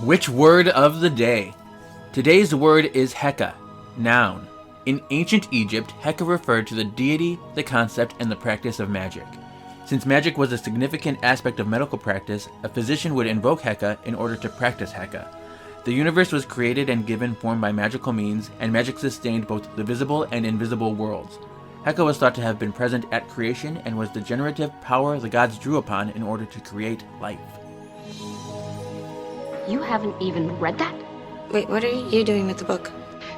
Which word of the day? Today's word is Heka, noun. In ancient Egypt, Heka referred to the deity, the concept, and the practice of magic. Since magic was a significant aspect of medical practice, a physician would invoke Heka in order to practice Heka. The universe was created and given form by magical means, and magic sustained both the visible and invisible worlds. Heka was thought to have been present at creation and was the generative power the gods drew upon in order to create life. You haven't even read that? Wait, what are you doing with the book?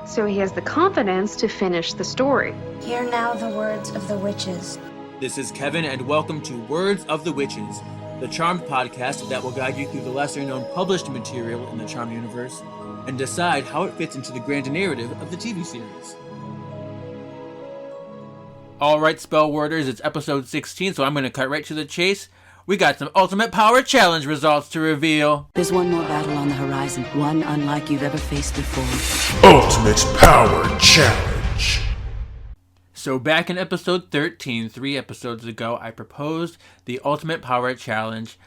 So he has the confidence to finish the story. Hear now the words of the witches. This is Kevin, and welcome to Words of the Witches, the Charmed podcast that will guide you through the lesser-known published material in the Charmed universe and decide how it fits into the grand narrative of the TV series. Alright, Spellworders, it's episode 16, so I'm going to cut right to the chase. We got some Ultimate Power Challenge results to reveal. There's one more battle on the horizon, one unlike you've ever faced before. Ultimate Power Challenge. So back in episode 13, 3 episodes ago, I proposed the Ultimate Power Challenge,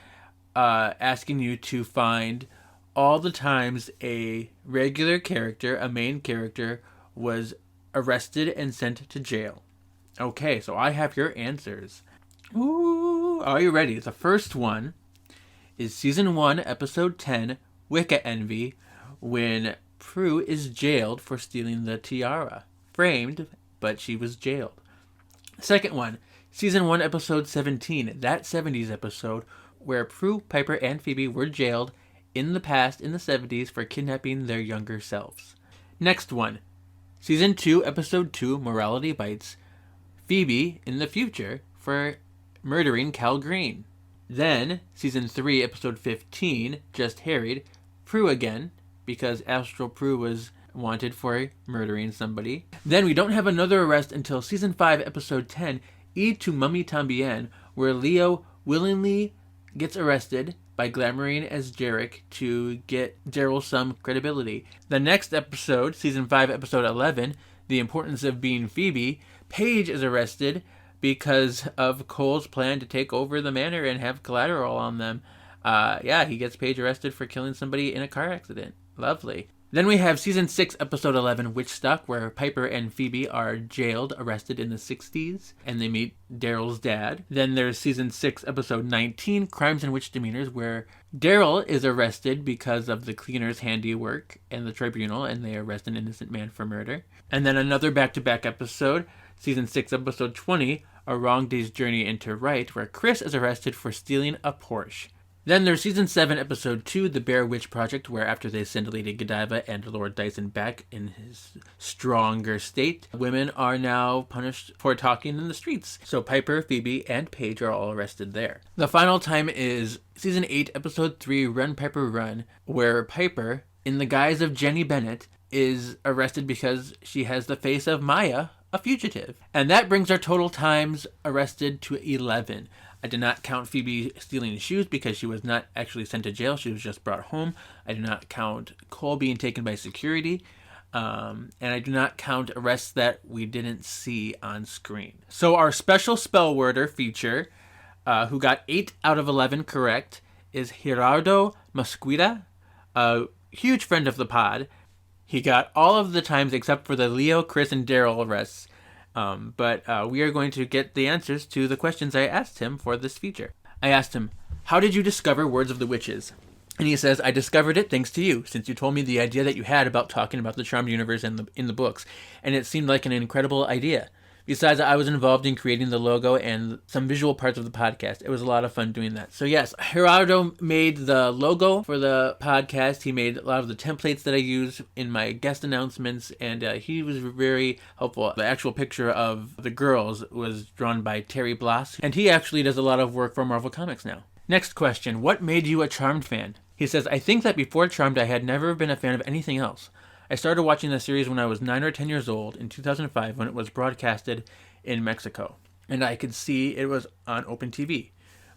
asking you to find all the times a regular character, a main character, was arrested and sent to jail. Okay, so I have your answers. Ooh, are you ready? The first one is Season 1, Episode 10, Wicca Envy, when Prue is jailed for stealing the tiara. Framed, but she was jailed. Second one, Season 1, Episode 17, That 70s episode, where Prue, Piper, and Phoebe were jailed in the past, in the 70s, for kidnapping their younger selves. Next one, Season 2, Episode 2, Morality Bites, Phoebe, in the future, for murdering Cal Green. Then, Season 3, Episode 15, Just Harried, Prue again, because Astral Prue was wanted for murdering somebody. Then we don't have another arrest until Season 5, Episode 10, E to Mummy Tambien, where Leo willingly gets arrested by glamoring as Jarek to get Daryl some credibility. The next episode, Season 5, Episode 11, The Importance of Being Phoebe, Paige is arrested because of Cole's plan to take over the manor and have collateral on them. He gets Paige arrested for killing somebody in a car accident. Lovely. Then we have Season 6, Episode 11, Witch Stuck, where Piper and Phoebe are jailed, arrested in the 60s, and they meet Daryl's dad. Then there's Season 6, Episode 19, Crimes and Witch Demeanors, where Daryl is arrested because of the cleaner's handiwork and the tribunal, and they arrest an innocent man for murder. And then another back-to-back episode, Season 6, Episode 20, A Wrong Day's Journey into Right, where Chris is arrested for stealing a Porsche. Then there's Season 7, Episode 2, The Bear Witch Project, where after they send Lady Godiva and Lord Dyson back in his stronger state, women are now punished for talking in the streets. So Piper, Phoebe, and Paige are all arrested there. The final time is Season 8, Episode 3, Run Piper Run, where Piper, in the guise of Jenny Bennett, is arrested because she has the face of Maya, a fugitive. And that brings our total times arrested to 11. I did not count Phoebe stealing shoes because she was not actually sent to jail. She was just brought home. I do not count Cole being taken by security. And I do not count arrests that we didn't see on screen. So our Special Spellworder Feature, who got 8 out of 11 correct, is Gerardo Mosqueda, a huge friend of the pod. He got all of the times except for the Leo, Chris, and Daryl arrests. But we are going to get the answers to the questions I asked him for this feature. I asked him, how did you discover Words of the Witches? And he says, I discovered it thanks to you, since you told me the idea that you had about talking about the Charmed universe in the books, and it seemed like an incredible idea. Besides, I was involved in creating the logo and some visual parts of the podcast. It was a lot of fun doing that. So yes, Gerardo made the logo for the podcast. He made a lot of the templates that I use in my guest announcements, and he was very helpful. The actual picture of the girls was drawn by Terry Bloss, and he actually does a lot of work for Marvel Comics now. Next question, what made you a Charmed fan? He says, I think that before Charmed, I had never been a fan of anything else. I started watching the series when I was 9 or 10 years old in 2005 when it was broadcasted in Mexico, and I could see it was on Open TV.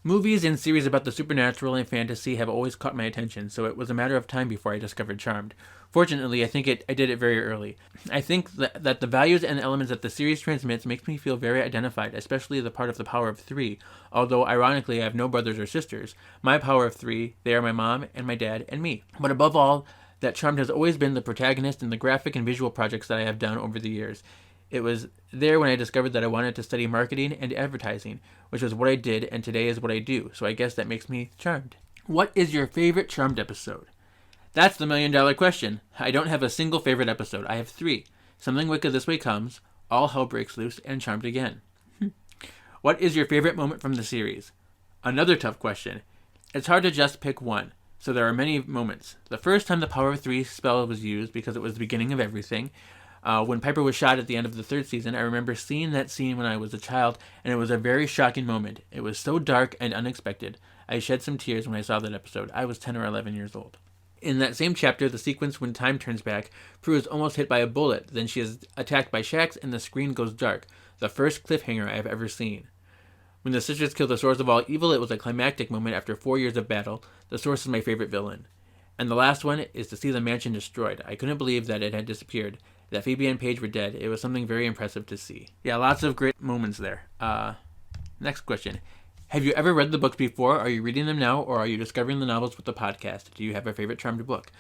Movies and series about the supernatural and fantasy have always caught my attention, so it was a matter of time before I discovered Charmed. Fortunately, I think I did it very early. I think that the values and elements that the series transmits makes me feel very identified, especially the part of the power of three, although ironically I have no brothers or sisters. My power of three, they are my mom and my dad and me. But above all, that Charmed has always been the protagonist in the graphic and visual projects that I have done over the years. It was there when I discovered that I wanted to study marketing and advertising, which was what I did, and today is what I do, so I guess that makes me Charmed. What is your favorite Charmed episode? That's the million-dollar question. I don't have a single favorite episode. I have 3. Something Wicked This Way Comes, All Hell Breaks Loose, and Charmed Again. What is your favorite moment from the series? Another tough question. It's hard to just pick one, so there are many moments. The first time the Power of 3 spell was used, because it was the beginning of everything, when Piper was shot at the end of the 3rd season, I remember seeing that scene when I was a child, and it was a very shocking moment. It was so dark and unexpected. I shed some tears when I saw that episode. I was 10 or 11 years old. In that same chapter, the sequence when time turns back, Prue is almost hit by a bullet. Then she is attacked by Shax, and the screen goes dark. The first cliffhanger I have ever seen. When the sisters kill the source of all evil, it was a climactic moment after 4 years of battle. The source is my favorite villain. And the last one is to see the mansion destroyed. I couldn't believe that it had disappeared. That Phoebe and Paige were dead. It was something very impressive to see. Yeah, lots of great moments there. Next question. Have you ever read the books before? Are you reading them now, or are you discovering the novels with the podcast? Do you have a favorite Charmed book?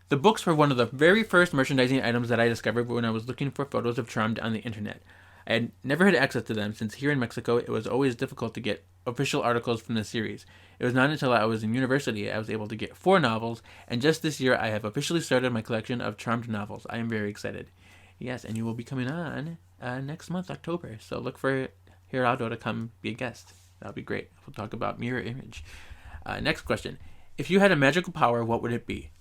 The books were one of the very first merchandising items that I discovered when I was looking for photos of Charmed on the internet. I had never had access to them since here in Mexico it was always difficult to get official articles from the series. It was not until I was in university I was able to get 4 novels, and just this year I have officially started my collection of Charmed novels. I am very excited. Yes, and you will be coming on next month, October, so look for Gerardo to come be a guest. That'll be great. We'll talk about mirror image. Next question. If you had a magical power, what would it be?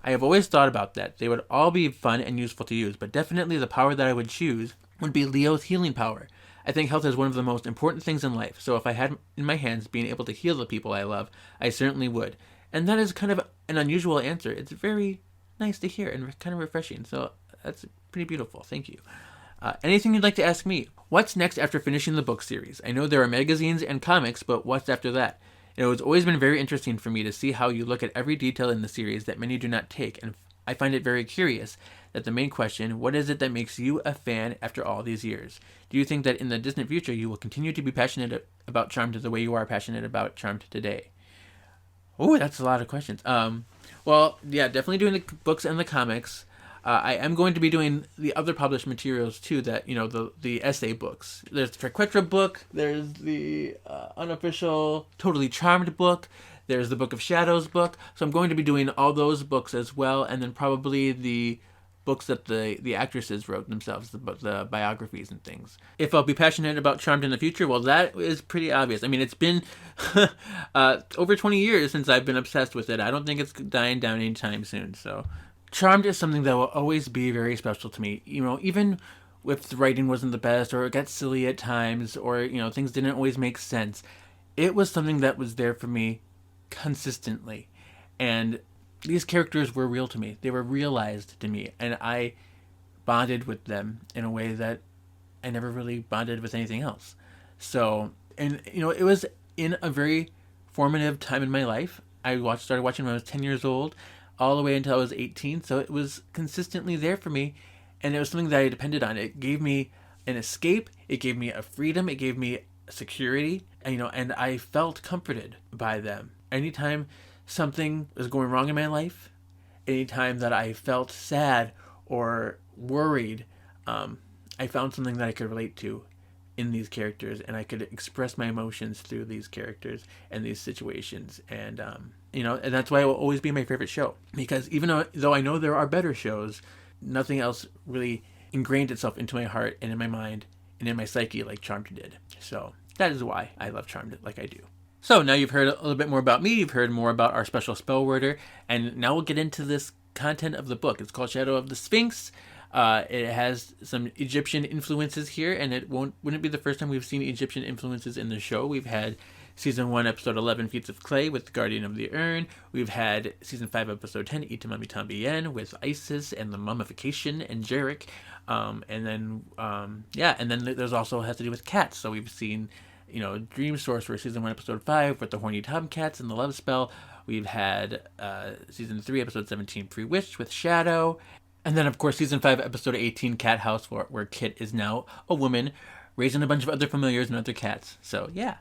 I have always thought about that. They would all be fun and useful to use, but definitely the power that I would choose would be Leo's healing power. I think health is one of the most important things in life, so if I had in my hands being able to heal the people I love, I certainly would. And that is kind of an unusual answer. It's very nice to hear and kind of refreshing, so that's pretty beautiful. Thank you. Anything you'd like to ask me? What's next after finishing the book series? I know there are magazines and comics, but what's after that? It has always been very interesting for me to see how you look at every detail in the series that many do not take, and I find it very curious that the main question, what is it that makes you a fan after all these years? Do you think that in the distant future you will continue to be passionate about Charmed the way you are passionate about Charmed today? Oh, that's a lot of questions. Well, yeah, definitely doing the books and the comics. I am going to be doing the other published materials too, that, you know, the essay books. There's the Frequetra book, there's the unofficial Totally Charmed book, there's the Book of Shadows book. So I'm going to be doing all those books as well, and then probably the books that the actresses wrote themselves, the biographies and things. If I'll be passionate about Charmed in the future, well, that is pretty obvious. I mean, it's been over 20 years since I've been obsessed with it. I don't think it's dying down anytime soon, so Charmed is something that will always be very special to me. You know, even if the writing wasn't the best, or it got silly at times, or, you know, things didn't always make sense, it was something that was there for me consistently. And these characters were real to me. They were realized to me, and I bonded with them in a way that I never really bonded with anything else. So, and, you know, it was in a very formative time in my life. I started watching when I was 10 years old, all the way until I was 18, so it was consistently there for me, and it was something that I depended on. It gave me an escape, it gave me a freedom, it gave me security, and, you know, and I felt comforted by them. Anytime something was going wrong in my life, anytime that I felt sad or worried, I found something that I could relate to in these characters, and I could express my emotions through these characters and these situations, and you know, and that's why it will always be my favorite show, because even though I know there are better shows, nothing else really ingrained itself into my heart and in my mind and in my psyche like Charmed did. So that is why I love Charmed like I do. So now you've heard a little bit more about me, you've heard more about our special spellworder, and now we'll get into this content of the book. It's called Shadow of the Sphinx. It has some Egyptian influences here, and it wouldn't be the first time we've seen Egyptian influences in the show. We've had Season 1, Episode 11, Feats of Clay with the Guardian of the Urn. We've had Season 5, Episode 10, Itamami Tambien with Isis and the Mummification and Jarek. And then there's also has to do with cats. So we've seen Dream Sorcerer season 1 episode 5 with the horny tomcats and the love spell. We've had season 3 episode 17 Free Wish with Shadow. And then, of course, season 5 episode 18 Cat House, where Kit is now a woman raising a bunch of other familiars and other cats. So, yeah.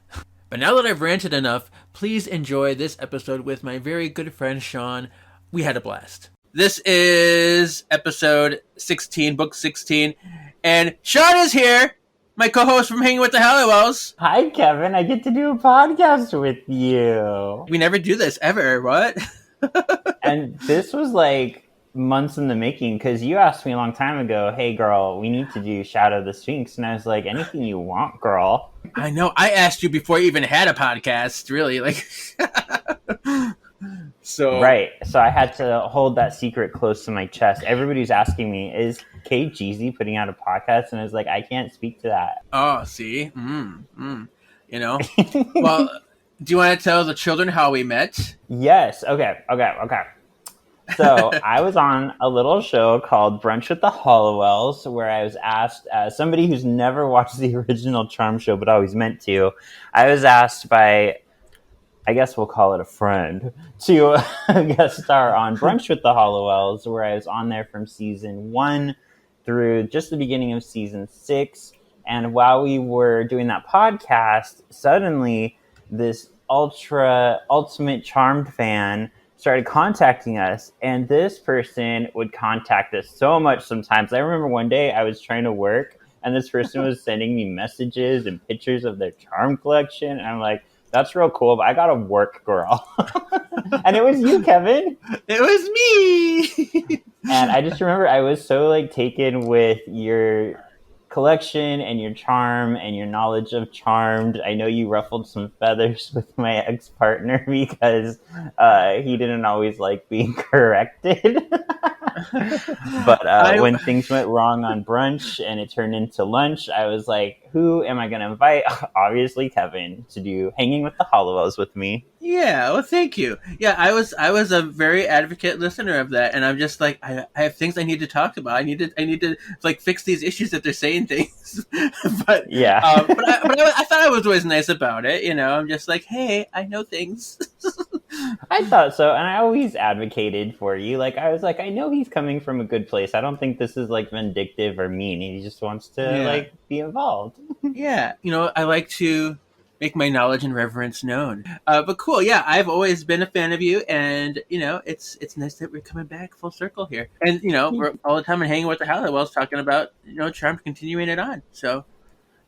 But now that I've ranted enough, please enjoy this episode with my very good friend Shawn. We had a blast. This is episode 16, book 16, and Shawn is here, my co-host from Hanging with the Halliwells. Hi, Kevin. I get to do a podcast with you. We never do this, ever. What? And this was like months in the making, because you asked me a long time ago, hey, girl, we need to do Shadow the Sphinx. And I was like, anything you want, girl. I know. I asked you before you even had a podcast, really. Right. So I had to hold that secret close to my chest. Everybody's asking me, is Kate Jeezy putting out a podcast? And I was like, I can't speak to that. Oh, see? Well, do you want to tell the children how we met? Yes. Okay. So I was on a little show called Brunch with the Halliwells, where I was asked, somebody who's never watched the original Charm show but always meant to, I was asked by, I guess we'll call it a friend, to guest star on Brunch with the Halliwells, where I was on there from season 1 through just the beginning of season 6. And while we were doing that podcast, suddenly this ultimate Charmed fan started contacting us, and this person would contact us so much sometimes. I remember one day I was trying to work, and this person was sending me messages and pictures of their Charm collection, and I'm like, that's real cool, but I gotta work, girl. And it was you, Kevin. It was me. And I just remember I was so taken with your collection and your charm and your knowledge of Charmed. I know you ruffled some feathers with my ex-partner because he didn't always like being corrected. But when things went wrong on brunch and it turned into lunch, I was like, who am I going to invite? Obviously Kevin, to do Hanging with the Halliwells with me. Yeah, well, thank you. Yeah, I was a very advocate listener of that, and I'm just like, I have things I need to talk about. I need to fix these issues that they're saying things. But yeah, but I thought I was always nice about it. I'm just like, hey, I know things. I thought so, and I always advocated for you. I was like, I know he's coming from a good place. I don't think this is vindictive or mean. He just wants to be involved. Yeah, I like to make my knowledge and reverence known. But cool, yeah, I've always been a fan of you, and it's nice that we're coming back full circle here. And we're all the time and Hanging with the Halliwells talking about Charmed, continuing it on. So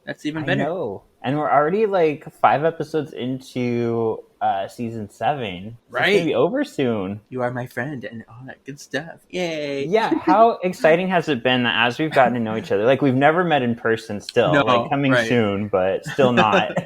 that's even better. I know. And we're already 5 episodes into season 7. Right. It's gonna be over soon. You are my friend and all that good stuff. Yay. Yeah, how exciting has it been that as we've gotten to know each other, we've never met in person still, coming soon, but still not.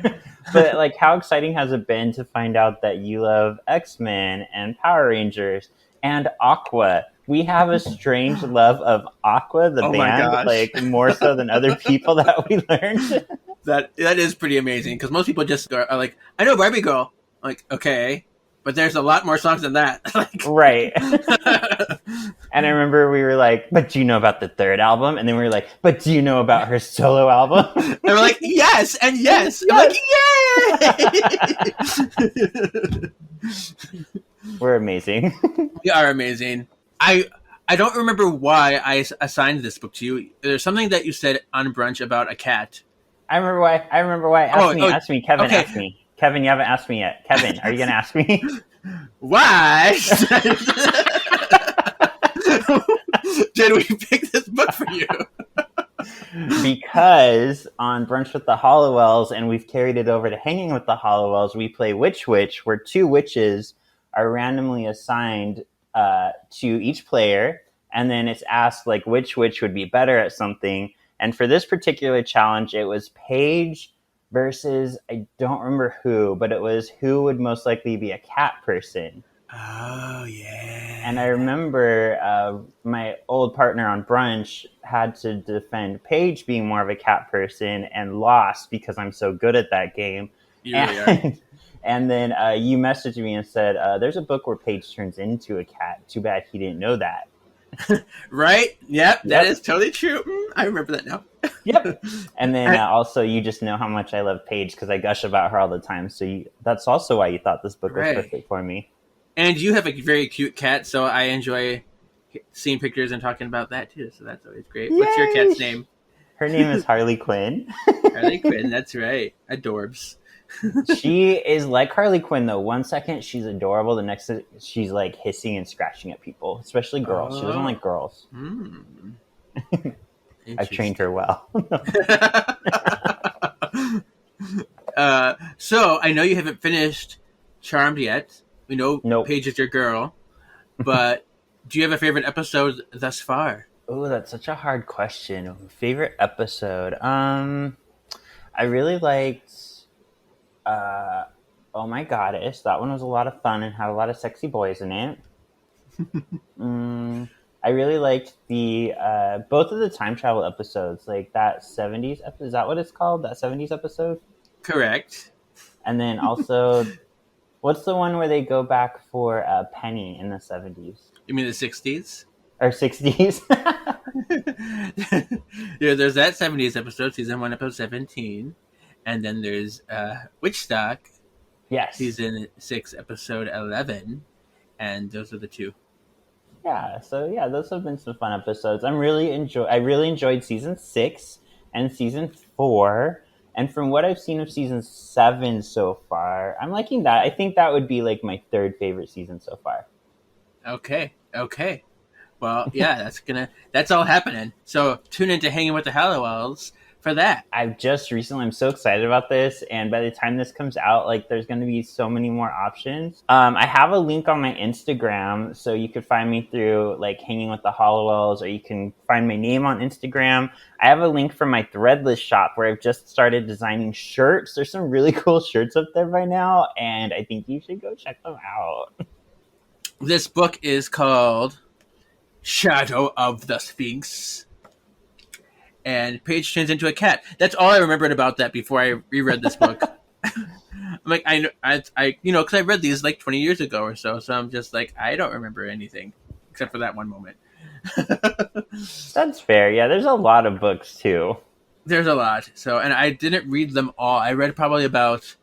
But how exciting has it been to find out that you love X-Men and Power Rangers and Aqua? We have a strange love of Aqua, the band, more so than other people that we learned. That is pretty amazing, because most people just are like, I know Barbie Girl. Okay, but there's a lot more songs than that. Right. And I remember we were like, but do you know about the 3rd album? And then we were like, but do you know about her solo album? And we're like, yes, and yes. Yes. I'm like, yay! We're amazing. We are amazing. I don't remember why I assigned this book to you. There's something that you said on brunch about a cat. I remember why. Ask me. Kevin, okay. Ask me. Kevin, you haven't asked me yet. Kevin, are you going to ask me? Why did we pick this book for you? Because on Brunch with the Halliwells, and we've carried it over to Hanging with the Halliwells, we play Witch, where 2 witches are randomly assigned to each player, and then it's asked which witch would be better at something. And for this particular challenge, it was Paige versus, I don't remember who, but it was who would most likely be a cat person. Oh, yeah. And I remember my old partner on brunch had to defend Paige being more of a cat person and lost because I'm so good at that game. You really are. And then you messaged me and said, there's a book where Paige turns into a cat. Too bad he didn't know that. Right? Yep, that is totally true. I remember that now. Yep. And then also, you just know how much I love Paige because I gush about her all the time. So that's also why you thought this book was perfect for me. And you have a very cute cat, so I enjoy seeing pictures and talking about that too. So that's always great. Yay! What's your cat's name? Her name is Harley Quinn. Harley Quinn, that's right. Adorbs. She is like Harley Quinn, though. One second she's adorable, the next she's like hissing and scratching at people, especially girls. She doesn't like girls. I've trained her well. So I know you haven't finished Charmed yet. We know Paige is your girl, but do you have a favorite episode thus far? Oh, that's such a hard question. Favorite episode? I really liked Oh My Goddess. That one was a lot of fun and had a lot of sexy boys in it. I really liked the both of the time travel episodes, like that 70s episode. Is that what it's called? That 70s episode? Correct. And then also, what's the one where they go back for Penny in the 70s? You mean the 60s? Or 60s? Yeah, there's that 70s episode, season 1, episode 17. And then there's Witchstock. Yes. Season 6, episode 11. And those are the two. Yeah, so yeah, those have been some fun episodes. I really enjoyed season 6 and season 4. And from what I've seen of season 7 so far, I'm liking that. I think that would be like my third favorite season so far. Okay. Well, yeah, that's all happening. So tune into Hanging with the Hallowells for that. I'm so excited about this, and by the time this comes out, like, there's going to be so many more options. I have a link on my Instagram, so you could find me through, like, Hanging with the Hallowells, or you can find my name on Instagram. I have a link for my Threadless shop where I've just started designing shirts. There's some really cool shirts up there by now, and I think you should go check them out. This book is called Shadow of the Sphinx. And Paige turns into a cat. That's all I remembered about that before I reread this book. I'm like, I because I read these like 20 years ago or so. So I'm just like, I don't remember anything except for that one moment. That's fair. Yeah, there's a lot of books too. There's a lot. So, and I didn't read them all. I read probably about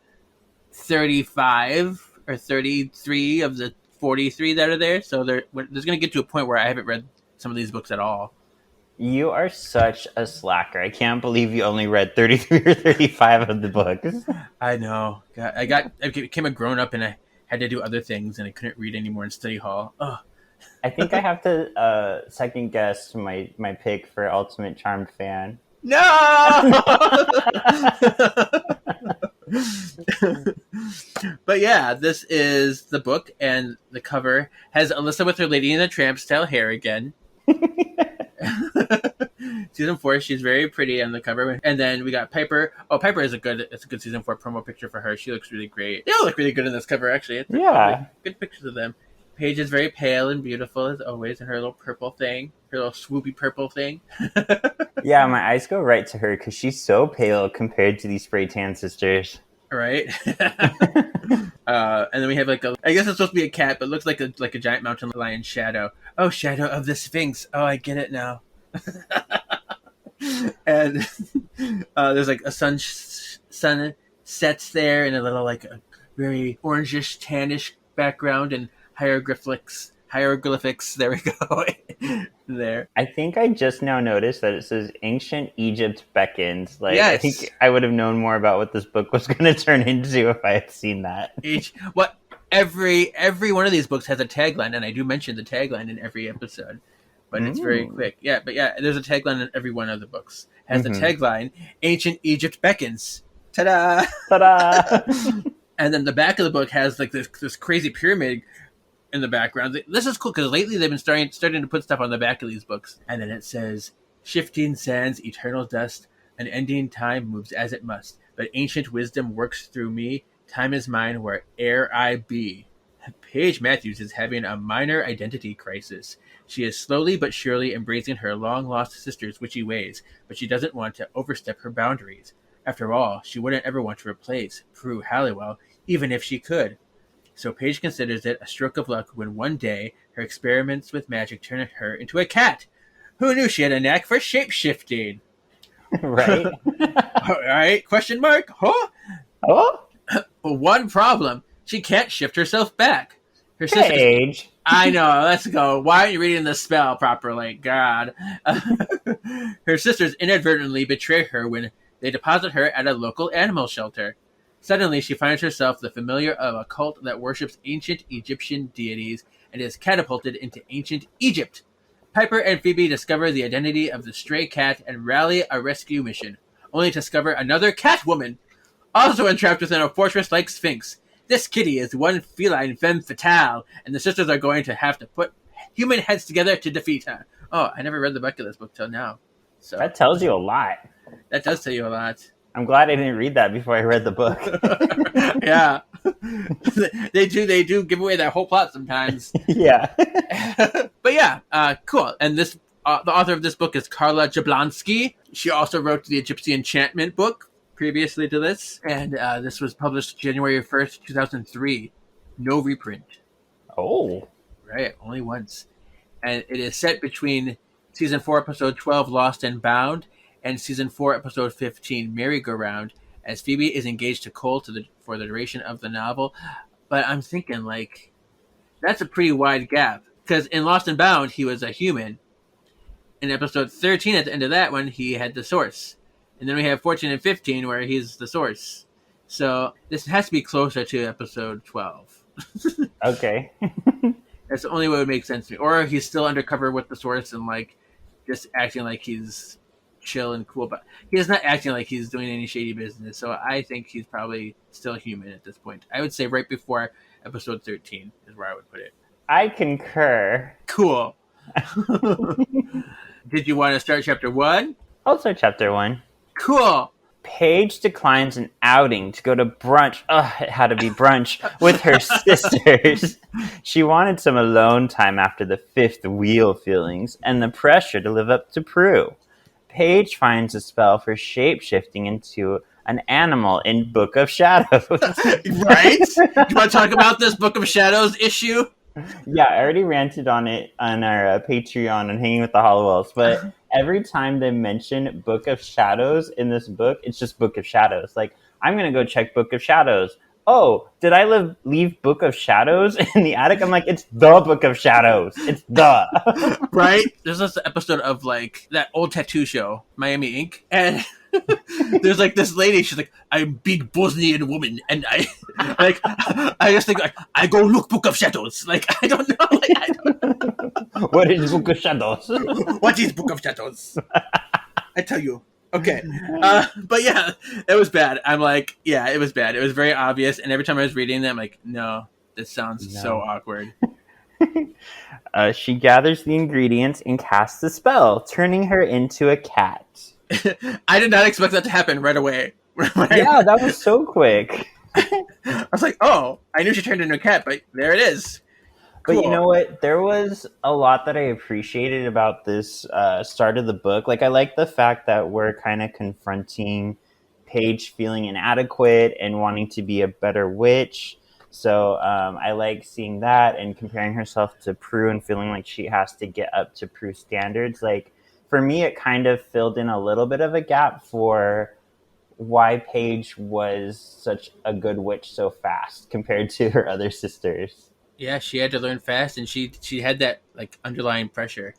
35 or 33 of the 43 that are there. So there's going to get to a point where I haven't read some of these books at all. You are such a slacker. I can't believe you only read 33 or 35 of the books. I know. I became a grown-up and I had to do other things and I couldn't read anymore in study hall. Ugh. I think I have to second guess my pick for Ultimate Charmed fan. No! But yeah, this is the book, and the cover has Alyssa with her Lady and the Tramp style hair again. Season 4, she's very pretty on the cover. And then we got Piper. Oh, Piper is a good season 4 promo picture for her. She looks really great. They all look really good in this cover, actually. Yeah. Good pictures of them. Paige is very pale and beautiful, as always, in her little purple thing. Her little swoopy purple thing. Yeah, my eyes go right to her because she's so pale compared to these spray tan sisters. Right? And then we have I guess it's supposed to be a cat, but it looks like a giant mountain lion shadow. Oh, Shadow of the Sphinx. Oh, I get it now. And there's like a sun sets there in a little like a very orangish, tannish background and hieroglyphics. There we go. There. I think I just now noticed that it says Ancient Egypt Beckons. Like, yes. I think I would have known more about what this book was going to turn into if I had seen that. Every one of these books has a tagline, and I do mention the tagline in every episode, but it's very quick. Yeah, but yeah, there's a tagline in every one of the books. Has the tagline Ancient Egypt Beckons. Ta-da! Ta-da! And then the back of the book has like this crazy pyramid in the background. This is cool because lately they've been starting to put stuff on the back of these books. And then it says, shifting sands, eternal dust, an ending time moves as it must, but ancient wisdom works through me. Time is mine where'er I be. Paige Matthews is having a minor identity crisis. She is slowly but surely embracing her long-lost sister's witchy ways, but she doesn't want to overstep her boundaries. After all, she wouldn't ever want to replace Prue Halliwell, even if she could. So Paige considers it a stroke of luck when one day her experiments with magic turn her into a cat. Who knew she had a knack for shape-shifting? Right? All right? Question mark? Huh? Oh, Well, one problem. She can't shift herself back. Her sister's... Paige. I know. Let's go. Why aren't you reading the spell properly? God. Her sisters inadvertently betray her when they deposit her at a local animal shelter. Suddenly, she finds herself the familiar of a cult that worships ancient Egyptian deities and is catapulted into ancient Egypt. Piper and Phoebe discover the identity of the stray cat and rally a rescue mission, only to discover another cat woman, also entrapped within a fortress like Sphinx. This kitty is one feline femme fatale, and the sisters are going to have to put human heads together to defeat her. Oh, I never read the back of this book till now. So That tells you a lot. that does tell you a lot. I'm glad I didn't read that before I read the book. Yeah. They do give away their whole plot sometimes. Yeah. But yeah, cool. And this the author of this book is Carla Jablonski. She also wrote the Gypsy Enchantment book previously to this, and this was published January 1st, 2003. No reprint. Oh. Right, only once. And it is set between Season 4, Episode 12, Lost and Bound, and Season 4, Episode 15, Merry-Go-Round, as Phoebe is engaged to Cole for the duration of the novel. But I'm thinking, like, that's a pretty wide gap. Because in Lost and Bound, he was a human. In Episode 13, at the end of that one, he had the Source. And then we have 14 and 15, where he's the Source. So this has to be closer to Episode 12. Okay. That's the only way it would make sense to me. Or he's still undercover with the Source and, like, just acting like he's chill and cool, but he's not acting like he's doing any shady business. So I think he's probably still human at this point. I would say right before Episode 13 is where I would put it. I concur. Cool. Did you want to start chapter 1? Also, chapter 1. Cool. Paige declines an outing to go to brunch. It had to be brunch with her sisters. She wanted some alone time after the fifth wheel feelings and the pressure to live up to Prue. Paige finds a spell for shape-shifting into an animal in Book of Shadows. Right? Do you want to talk about this Book of Shadows issue? Yeah, I already ranted on it on our Patreon on Hanging with the Hollowells, but every time they mention Book of Shadows in this book, it's just Book of Shadows. Like, I'm going to go check Book of Shadows. Oh, did I leave Book of Shadows in the attic? I'm like, it's the Book of Shadows. It's the. Right? There's this episode of, like, that old tattoo show, Miami Ink. And there's, like, this lady. She's like, I'm a big Bosnian woman. And I just think, like, I go look Book of Shadows. Like, I don't know. Like, I don't know. What is Book of Shadows? What is Book of Shadows? I tell you. Okay. But yeah, it was bad. I'm like, yeah, it was bad. It was very obvious. And every time I was reading them, I'm like, no, this sounds so awkward. She gathers the ingredients and casts a spell, turning her into a cat. I did not expect that to happen right away. Yeah, that was so quick. I was like, oh, I knew she turned into a cat, but there it is. But Cool. you know what? There was a lot that I appreciated about this start of the book. Like, I like the fact that we're kind of confronting Paige feeling inadequate and wanting to be a better witch. So I like seeing that and comparing herself to Prue and feeling like she has to get up to Prue's standards. Like, for me, it kind of filled in a little bit of a gap for why Paige was such a good witch so fast compared to her other sisters. Yeah, she had to learn fast, and she had that, like, underlying pressure.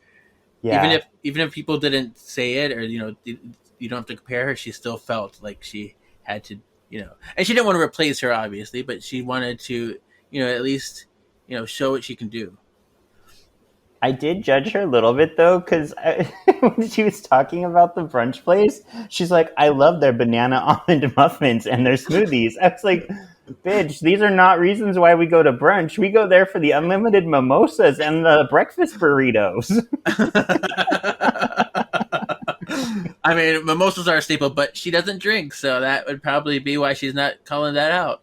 Yeah. Even if people didn't say it, or you don't have to compare her, she still felt like she had to, and she didn't want to replace her, obviously, but she wanted to, at least, show what she can do. I did judge her a little bit, though, because when she was talking about the brunch place, she's like, I love their banana almond muffins and their smoothies. I was like, bitch, these are not reasons why we go to brunch. We go there for the unlimited mimosas and the breakfast burritos. I mean, mimosas are a staple, but she doesn't drink, so that would probably be why she's not calling that out.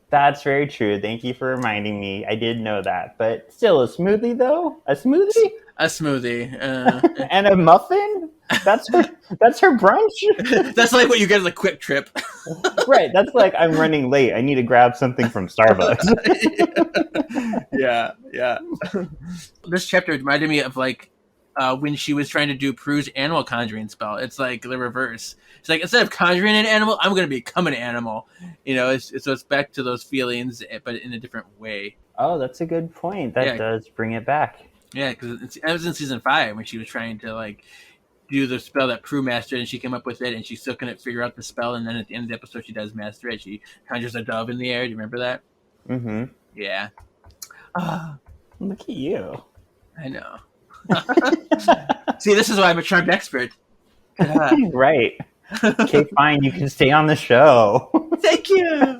That's very true. Thank you for reminding me. I did know that. But still, a smoothie, though? A smoothie? A smoothie. And a muffin? That's her brunch? That's like what you get as a quick trip. Right. That's like, I'm running late. I need to grab something from Starbucks. Yeah. This chapter reminded me of, like, when she was trying to do Prue's animal conjuring spell. It's like the reverse. It's like, instead of conjuring an animal, I'm going to become an animal. So it's back to those feelings, but in a different way. Oh, that's a good point. That does bring it back. Yeah, because it was in season 5 when she was trying to like do the spell that Prue mastered, and she came up with it, and she still couldn't figure out the spell. And then at the end of the episode, she does master it. She conjures a dove in the air. Do you remember that? Mm-hmm. Yeah. Look at you. I know. See, this is why I'm a charmed expert. Right. Okay, fine. You can stay on the show. Thank you.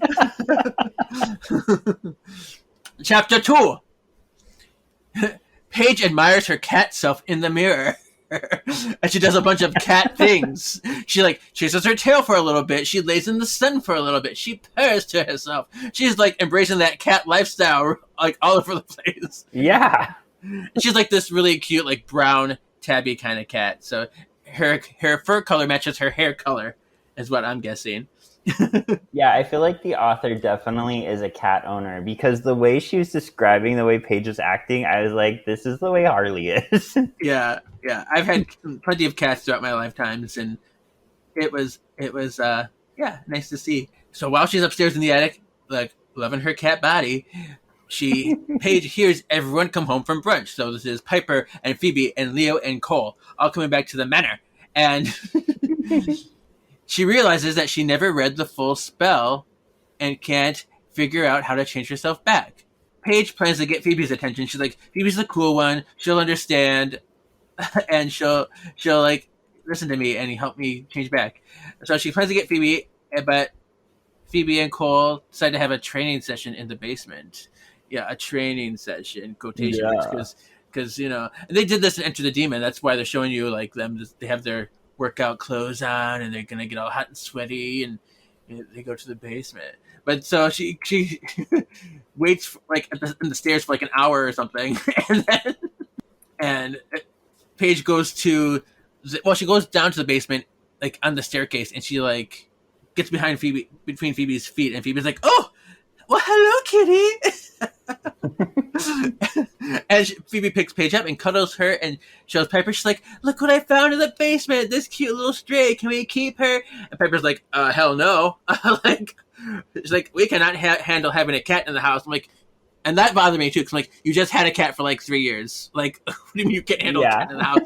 Chapter 2. Paige admires her cat self in the mirror. And she does a bunch of cat things. She like chases her tail for a little bit. She lays in the sun for a little bit. She purrs to herself. She's like embracing that cat lifestyle like all over the place. Yeah. She's like this really cute, like brown tabby kind of cat. So her fur color matches her hair color, is what I'm guessing. Yeah, I feel like the author definitely is a cat owner, because the way she was describing the way Paige was acting, I was like, this is the way Harley is. Yeah. I've had plenty of cats throughout my lifetimes, and it was nice to see. So while she's upstairs in the attic, like loving her cat body, Paige hears everyone come home from brunch. So this is Piper and Phoebe and Leo and Cole all coming back to the manor, and she realizes that she never read the full spell and can't figure out how to change herself back. Paige plans to get Phoebe's attention. She's like, Phoebe's the cool one. She'll understand, and she'll like listen to me and help me change back. So she plans to get Phoebe, but Phoebe and Cole decide to have a training session in the basement. Yeah, a training session, quotation marks, because and they did this in Enter the Demon. That's why they're showing you like them. They have their workout clothes on, and they're gonna get all hot and sweaty, and they go to the basement. But so she waits like in the stairs for like an hour or something, and Paige goes she goes down to the basement like on the staircase, and she like gets between Phoebe's feet, and Phoebe's like, "Oh, well, hello, kitty." And Phoebe picks Paige up and cuddles her and shows Piper. She's like, "Look what I found in the basement! This cute little stray. Can we keep her?" And Piper's like, "Hell no!" She's like, "We cannot handle having a cat in the house." I'm like, and that bothered me too, because I'm like, you just had a cat for like 3 years. Like, what do you mean you can't handle a cat in the house?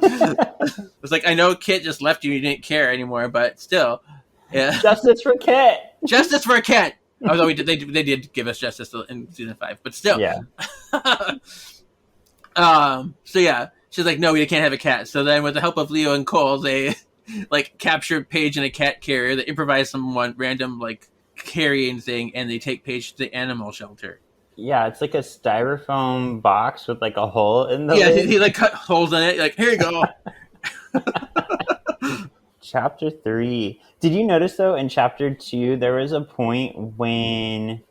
It's like, I know Kit just left you didn't care anymore, but still, yeah. Justice for Kit. Justice for a cat. Although they did give us justice in season 5, but still. Yeah. So yeah, she's like, no, we can't have a cat. So then with the help of Leo and Cole, they like capture Paige in a cat carrier. They improvise some random like carrying thing, and they take Paige to the animal shelter. Yeah, it's like a styrofoam box with like a hole in the lid. He like cut holes in it. Like, here you go. Chapter 3. Did you notice though in chapter 2 there was a point when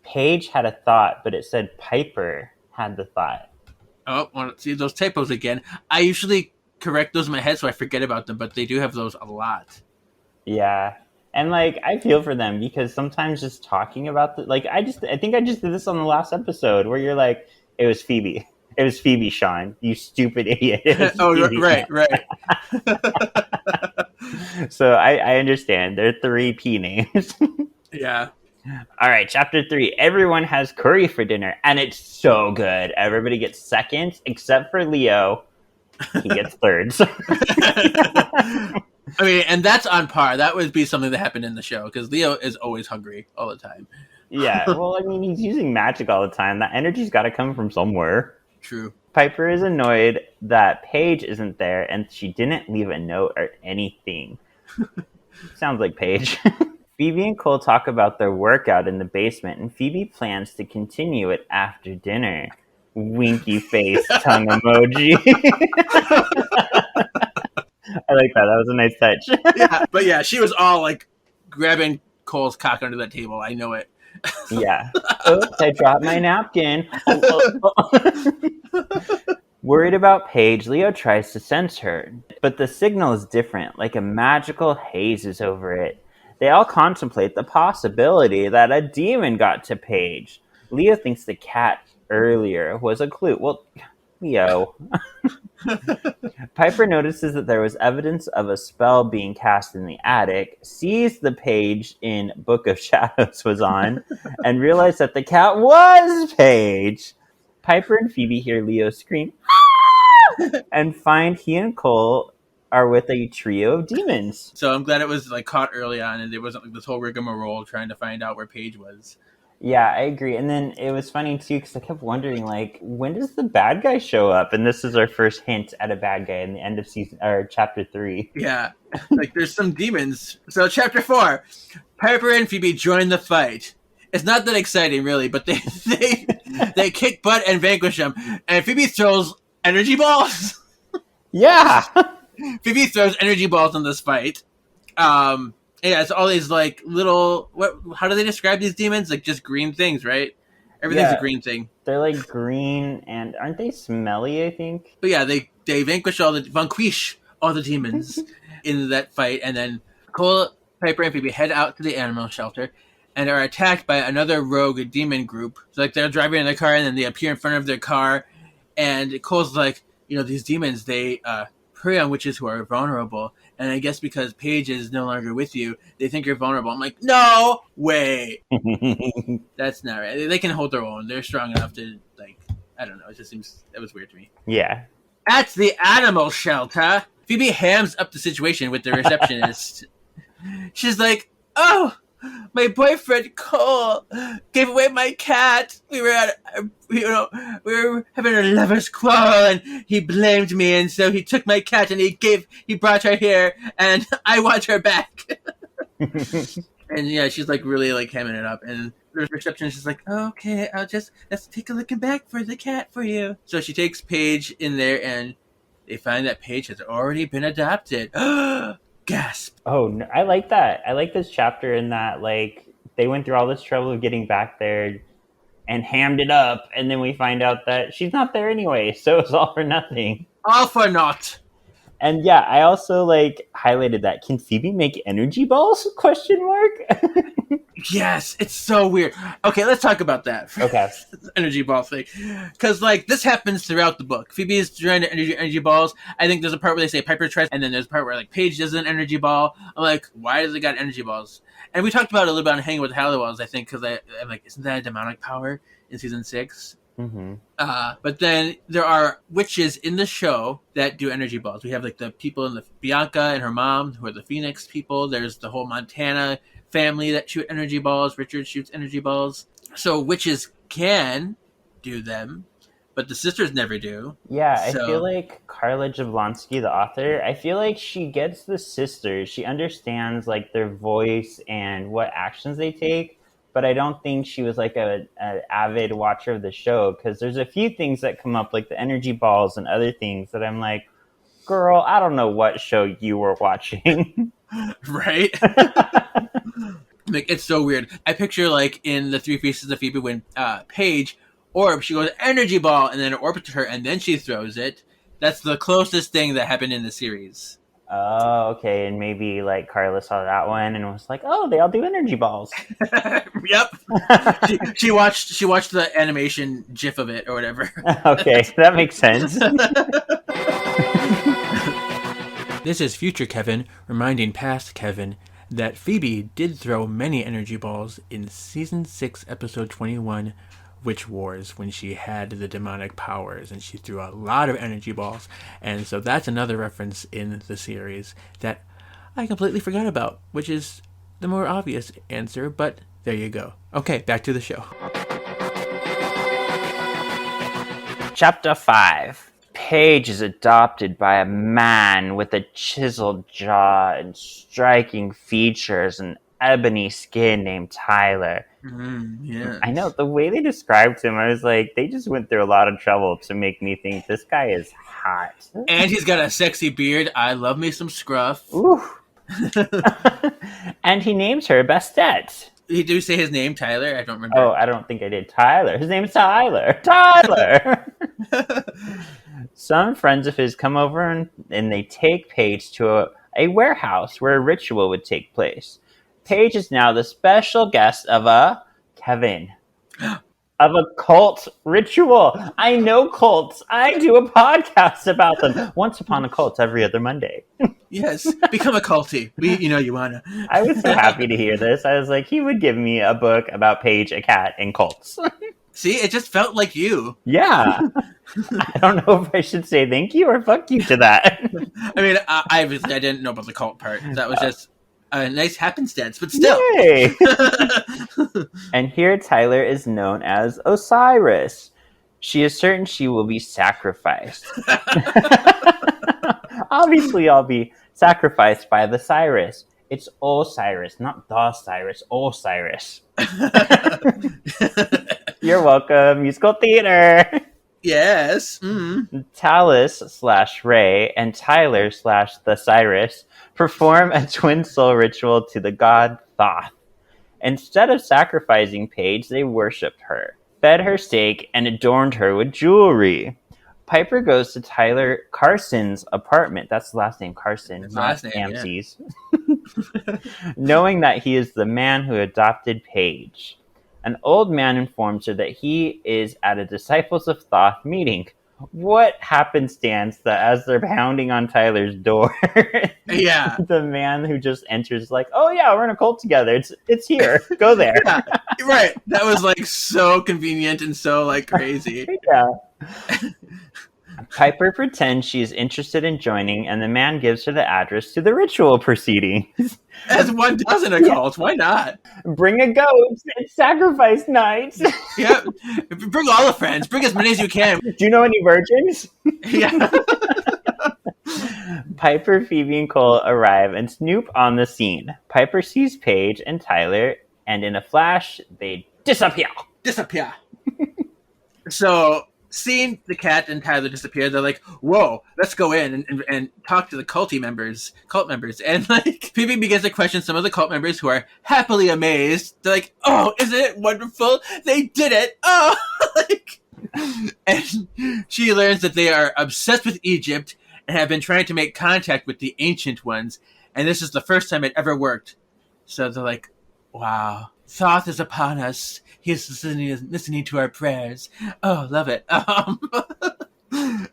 Paige had a thought, but it said Piper had the thought. Oh, want to see those typos again? I usually correct those in my head so I forget about them, but they do have those a lot. Yeah. And like I feel for them, because sometimes just talking about I think I just did this on the last episode where you're like, it was Phoebe. It was Phoebe, Shawn. You stupid idiot. Oh, Phoebe, right. So I understand. There are 3 P names. Yeah. All right, chapter 3. Everyone has curry for dinner, and it's so good. Everybody gets seconds, except for Leo. He gets thirds. I mean, and that's on par. That would be something that happened in the show, because Leo is always hungry all the time. Yeah, well, I mean, he's using magic all the time. That energy's got to come from somewhere. True. Piper is annoyed that Paige isn't there, and she didn't leave a note or anything. Sounds like Paige. Phoebe and Cole talk about their workout in the basement, and Phoebe plans to continue it after dinner. Winky face tongue emoji. I like that. That was a nice touch. Yeah, but yeah, she was all like grabbing Cole's cock under that table. I know it. Yeah. Oops, I dropped my napkin. Worried about Paige, Leo tries to sense her, but the signal is different, like a magical haze is over it. They all contemplate the possibility that a demon got to Paige. Leo thinks the cat earlier was a clue. Well, Yo. Piper notices that there was evidence of a spell being cast in the attic, sees the page in Book of Shadows was on, and realized that the cat was Paige. Piper and Phoebe hear Leo scream, "Ah!" and find he and Cole are with a trio of demons. So I'm glad it was like caught early on, and there wasn't like this whole rigmarole trying to find out where Paige was. Yeah, I agree. And then it was funny too because I kept wondering, like, when does the bad guy show up? And this is our first hint at a bad guy in the end of season or chapter 3. Yeah, like there's some demons. So chapter 4, Piper and Phoebe join the fight. It's not that exciting, really, but they kick butt and vanquish them. And Phoebe throws energy balls. Yeah. Phoebe throws energy balls in this fight. Yeah, it's all these like little. How do they describe these demons? Like just green things, right? Everything's a green thing. They're like green, and aren't they smelly? I think. But yeah, they vanquish all the demons in that fight, and then Cole, Piper, and Phoebe head out to the animal shelter, and are attacked by another rogue demon group. So like they're driving in their car, and then they appear in front of their car, and Cole's like, these demons, they prey on witches who are vulnerable. And I guess because Paige is no longer with you, they think you're vulnerable. I'm like, no way. That's not right. They can hold their own. They're strong enough to, like, I don't know. It just seems, that was weird to me. Yeah. At the animal shelter, Phoebe hams up the situation with the receptionist. She's like, oh, my boyfriend Cole gave away my cat. We were having a lover's quarrel, and he blamed me, and so he took my cat and he brought her here, and I want her back. And yeah, she's like really like hamming it up, and the receptionist is like, oh, okay, let's take a look back for the cat for you. So she takes Paige in there, and they find that Paige has already been adopted. Gasp. Oh, no, I like that. I like this chapter in that, like, they went through all this trouble of getting back there and hammed it up, and then we find out that she's not there anyway, so it's all for nothing. All for naught. And yeah, I also, like, highlighted that. Can Phoebe make energy balls? Question mark? Yes, it's so weird. Okay, let's talk about that. Okay. Energy ball thing. Because, like, this happens throughout the book. Phoebe is trying to energy balls. I think there's a part where they say Piper tries, and then there's a part where, like, Paige does an energy ball. I'm like, why does it got energy balls? And we talked about it a little bit on Hanging with the Halliwells, I think, because I'm like, isn't that a demonic power in season 6? Mm-hmm. But then there are witches in the show that do energy balls. We have, like, the people in the Bianca and her mom, who are the Phoenix people. There's the whole Montana family that shoot energy balls. Richard shoots energy balls. So witches can do them, but the sisters never do. Yeah, I feel like Carla Jablonski, the author, I feel like she gets the sisters. She understands like their voice and what actions they take, but I don't think she was like an avid watcher of the show, because there's a few things that come up, like the energy balls and other things that I'm like, girl, I don't know what show you were watching. Right? Like, it's so weird. I picture, like, in the Three Faces of Phoebe when Paige orbs, she goes energy ball, and then it orbits her, and then she throws it. That's the closest thing that happened in the series. Oh, okay. And maybe, like, Carla saw that one and was like, oh, they all do energy balls. Yep. she watched the animation GIF of it or whatever. Okay, that makes sense. This is future Kevin reminding past Kevin that Phoebe did throw many energy balls in season 6, episode 21, Witch Wars, when she had the demonic powers, and she threw a lot of energy balls. And so that's another reference in the series that I completely forgot about, which is the more obvious answer, but there you go. Okay, back to the show. Chapter 5. Paige is adopted by a man with a chiseled jaw and striking features and ebony skin named Tyler. Yeah. I know, the way they described him, I was like, they just went through a lot of trouble to make me think this guy is hot. And he's got a sexy beard. I love me some scruff. Ooh. And he names her Bastet. Did you say his name, Tyler? I don't remember. Oh, I don't think I did. Tyler. His name's Tyler. Tyler! Some friends of his come over and they take Paige to a warehouse where a ritual would take place. Paige is now the special guest of a Kevin. of a cult ritual. I know cults. I do a podcast about them. Once Upon a Cult every other Monday. Yes, become a culty. You wanna. I was so happy to hear this. I was like, he would give me a book about Paige, a cat, and cults. See, it just felt like you. Yeah. I don't know if I should say thank you or fuck you to that. I mean, I didn't know about the cult part. That was just a nice happenstance, but still. Yay! And here Tyler is known as Osiris. She is certain she will be sacrificed. Obviously, I'll be sacrificed by the Cyrus. It's Osiris, not the Cyrus. Osiris. You're welcome. Musical theater. Yes. Talus / Ray and Tyler / the Cyrus perform a twin soul ritual to the god Thoth. Instead of sacrificing Paige, they worshipped her, fed her steak, and adorned her with jewelry. Piper goes to Tyler Carson's apartment. That's the last name, Carson, That's not last name, Ames's. Knowing that he is the man who adopted Paige. An old man informs her that he is at a Disciples of Thoth meeting. What happenstance that as they're pounding on Tyler's door, Yeah. the man who just enters is like, oh yeah, we're in a cult together. It's here. Go there. Yeah, right. That was like so convenient and so like crazy. Yeah. Piper pretends she is interested in joining, and the man gives her the address to the ritual proceedings. As one does in a cult, why not? Bring a goat. It's sacrifice night. Yeah, bring all the friends. Bring as many as you can. Do you know any virgins? Yeah. Piper, Phoebe, and Cole arrive and snoop on the scene. Piper sees Paige and Tyler, and in a flash, they disappear. So, seeing the cat and Tyler disappear, they're like, whoa, let's go in and talk to the cult members. And like, Phoebe begins to question some of the cult members who are happily amazed. They're like, oh, isn't it wonderful? They did it. Oh, like, and she learns that they are obsessed with Egypt and have been trying to make contact with the ancient ones. And this is the first time it ever worked. So they're like, wow, Thoth is upon us. He is listening to our prayers. Oh, love it.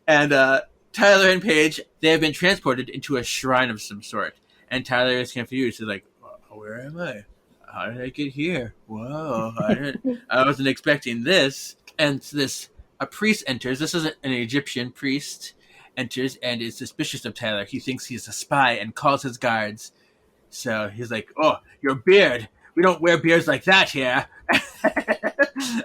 And Tyler and Paige, they have been transported into a shrine of some sort. And Tyler is confused. He's like, where am I? How did I get here? Whoa, I wasn't expecting this. And a priest enters. This is an Egyptian priest enters and is suspicious of Tyler. He thinks he's a spy and calls his guards. So he's like, oh, your beard. We don't wear beards like that here.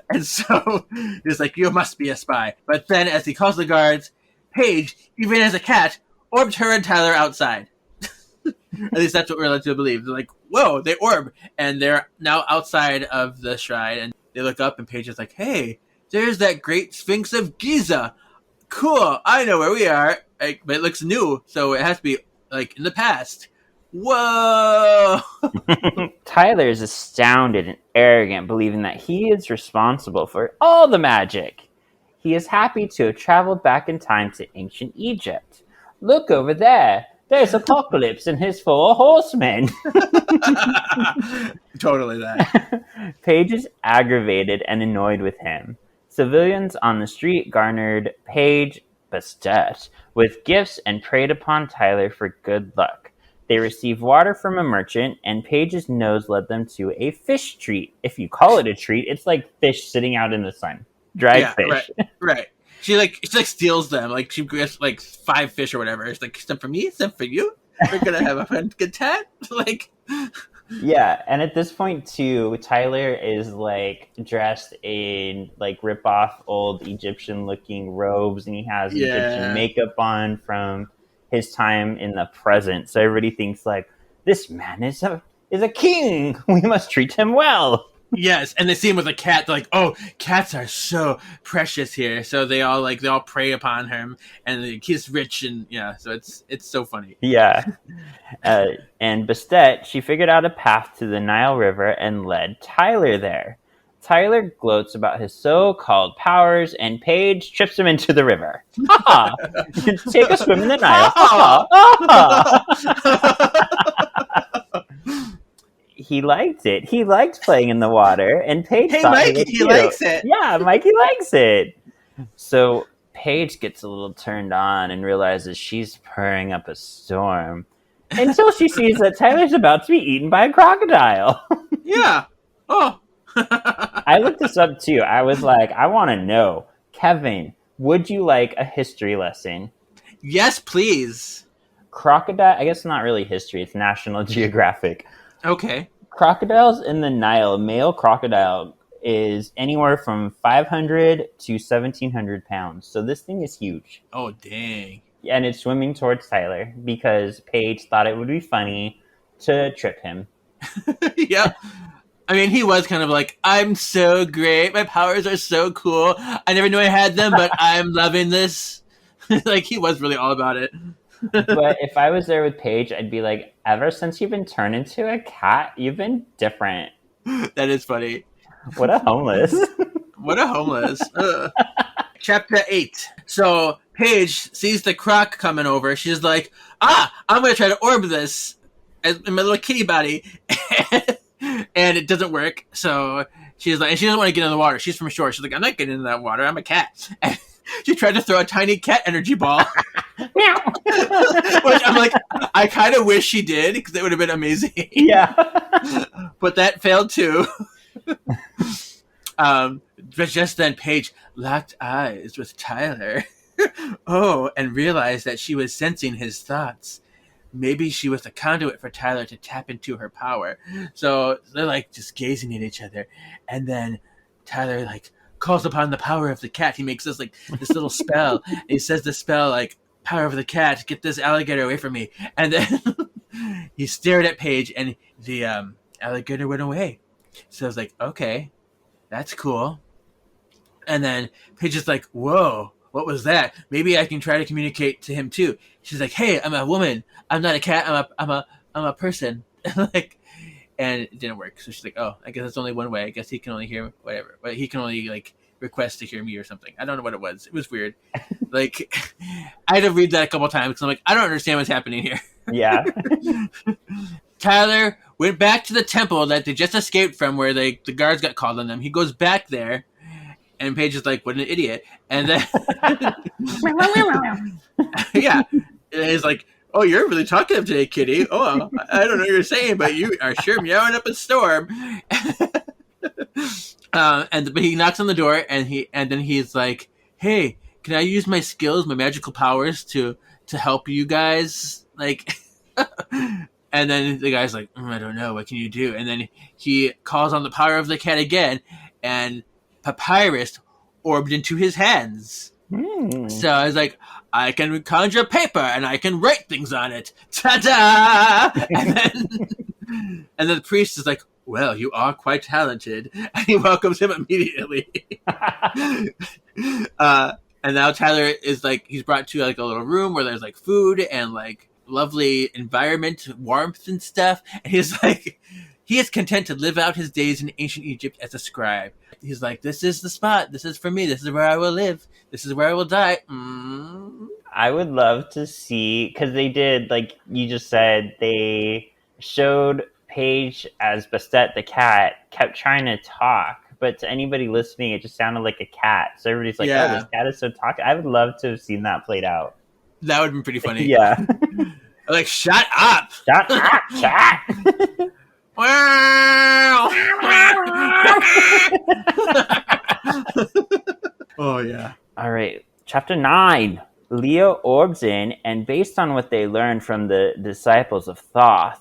And so he's like, you must be a spy. But then as he calls the guards, Paige, even as a cat, orbed her and Tyler outside. At least that's what we're led to believe. They're like, whoa, they orb. And they're now outside of the shrine. And they look up and Paige is like, hey, there's that great Sphinx of Giza. Cool, I know where we are. Like, but it looks new, so it has to be like in the past. Whoa! Tyler is astounded and arrogant, believing that he is responsible for all the magic. He is happy to have traveled back in time to ancient Egypt. Look over there. There's Apocalypse and his 4 horsemen. Totally that. Paige is aggravated and annoyed with him. Civilians on the street garnered Paige Bastet with gifts and preyed upon Tyler for good luck. They received water from a merchant, and Paige's nose led them to a fish treat. If you call it a treat, it's like fish sitting out in the sun. Dried fish. Right. She steals them. Like she gets like 5 fish or whatever. It's like some for me, some for you. We're gonna have a fun good time. Like, yeah. And at this point too, Tyler is like dressed in like rip off old Egyptian looking robes, and he has Egyptian makeup on from his time in the present. So everybody thinks like, this man is a king. We must treat him well. Yes, and they see him with a cat. They're like, "Oh, cats are so precious here." So they all prey upon him, and he's rich, and yeah. So it's so funny. Yeah, and Bastet, she figured out a path to the Nile River and led Tyler there. Tyler gloats about his so-called powers, and Paige trips him into the river. Ha! Take a swim in the Nile. Ha! he liked it. He liked playing in the water, and Paige thought he likes it. Yeah, Mikey likes it. So Paige gets a little turned on and realizes she's purring up a storm until she sees that Tyler's about to be eaten by a crocodile. Yeah. Oh. I looked this up too. I was like, I want to know, Kevin, would you like a history lesson? Yes, please. Crocodile, I guess not really history, it's National Geographic. Okay. Crocodiles in the Nile, male crocodile is anywhere from 500 to 1,700 pounds. So this thing is huge. Oh, dang. And it's swimming towards Tyler because Paige thought it would be funny to trip him. Yeah. I mean, he was kind of like, I'm so great. My powers are so cool. I never knew I had them, but I'm loving this. Like, he was really all about it. But if I was there with Paige, I'd be like, ever since you've been turned into a cat, you've been different. That is funny. What a homeless. What a homeless. Chapter 8. So Paige sees the croc coming over. She's like, I'm going to try to orb this in my little kitty body. And it doesn't work. So she's like, and she doesn't want to get in the water. She's from shore. She's like, I'm not getting in that water. I'm a cat. And she tried to throw a tiny cat energy ball. Which I'm like, I kind of wish she did because it would have been amazing. Yeah. But that failed too. But just then Paige locked eyes with Tyler. And realized that she was sensing his thoughts. Maybe she was the conduit for Tyler to tap into her power. So they're like just gazing at each other. And then Tyler like calls upon the power of the cat. He makes this little spell. He says the spell like, power of the cat, get this alligator away from me. And then he stared at Paige and the alligator went away. So I was like, okay, that's cool. And then Paige is like, whoa, what was that? Maybe I can try to communicate to him too. She's like, hey, I'm a woman. I'm not a cat. I'm a person. Like, and it didn't work. So she's like, oh, I guess that's only one way. I guess he can only hear whatever, but he can only like request to hear me or something. I don't know what it was. It was weird. Like, I had to read that a couple times because I'm like, I don't understand what's happening here. Yeah. Tyler went back to the temple that they just escaped from, where the guards got called on them. He goes back there, and Paige is like, what an idiot. And then, yeah, and he's like, oh, you're really talkative today, kitty. Oh, I don't know what you're saying, but you are sure meowing up a storm. But he knocks on the door, and then he's like, hey, can I use my skills, my magical powers to help you guys? Like, and then the guy's like, I don't know, what can you do? And then he calls on the power of the cat again, and papyrus orbed into his hands. So I was like, I can conjure paper and I can write things on it. Ta-da! And then the priest is like, well, you are quite talented. And he welcomes him immediately. And now Tyler is like, he's brought to like a little room where there's like food and like lovely environment, warmth and stuff. And he's like, he is content to live out his days in ancient Egypt as a scribe. He's like, this is the spot. This is for me. This is where I will live. This is where I will die. I would love to see, because they did, like you just said, they showed Paige as Bastet the cat, kept trying to talk. But to anybody listening, it just sounded like a cat. So everybody's like, oh, this cat is so talkative. I would love to have seen that played out. That would have been pretty funny. Yeah. Like, shut up. Shut up, cat. Oh, yeah. All right. Chapter 9. Leo orbs in, and based on what they learned from the disciples of Thoth,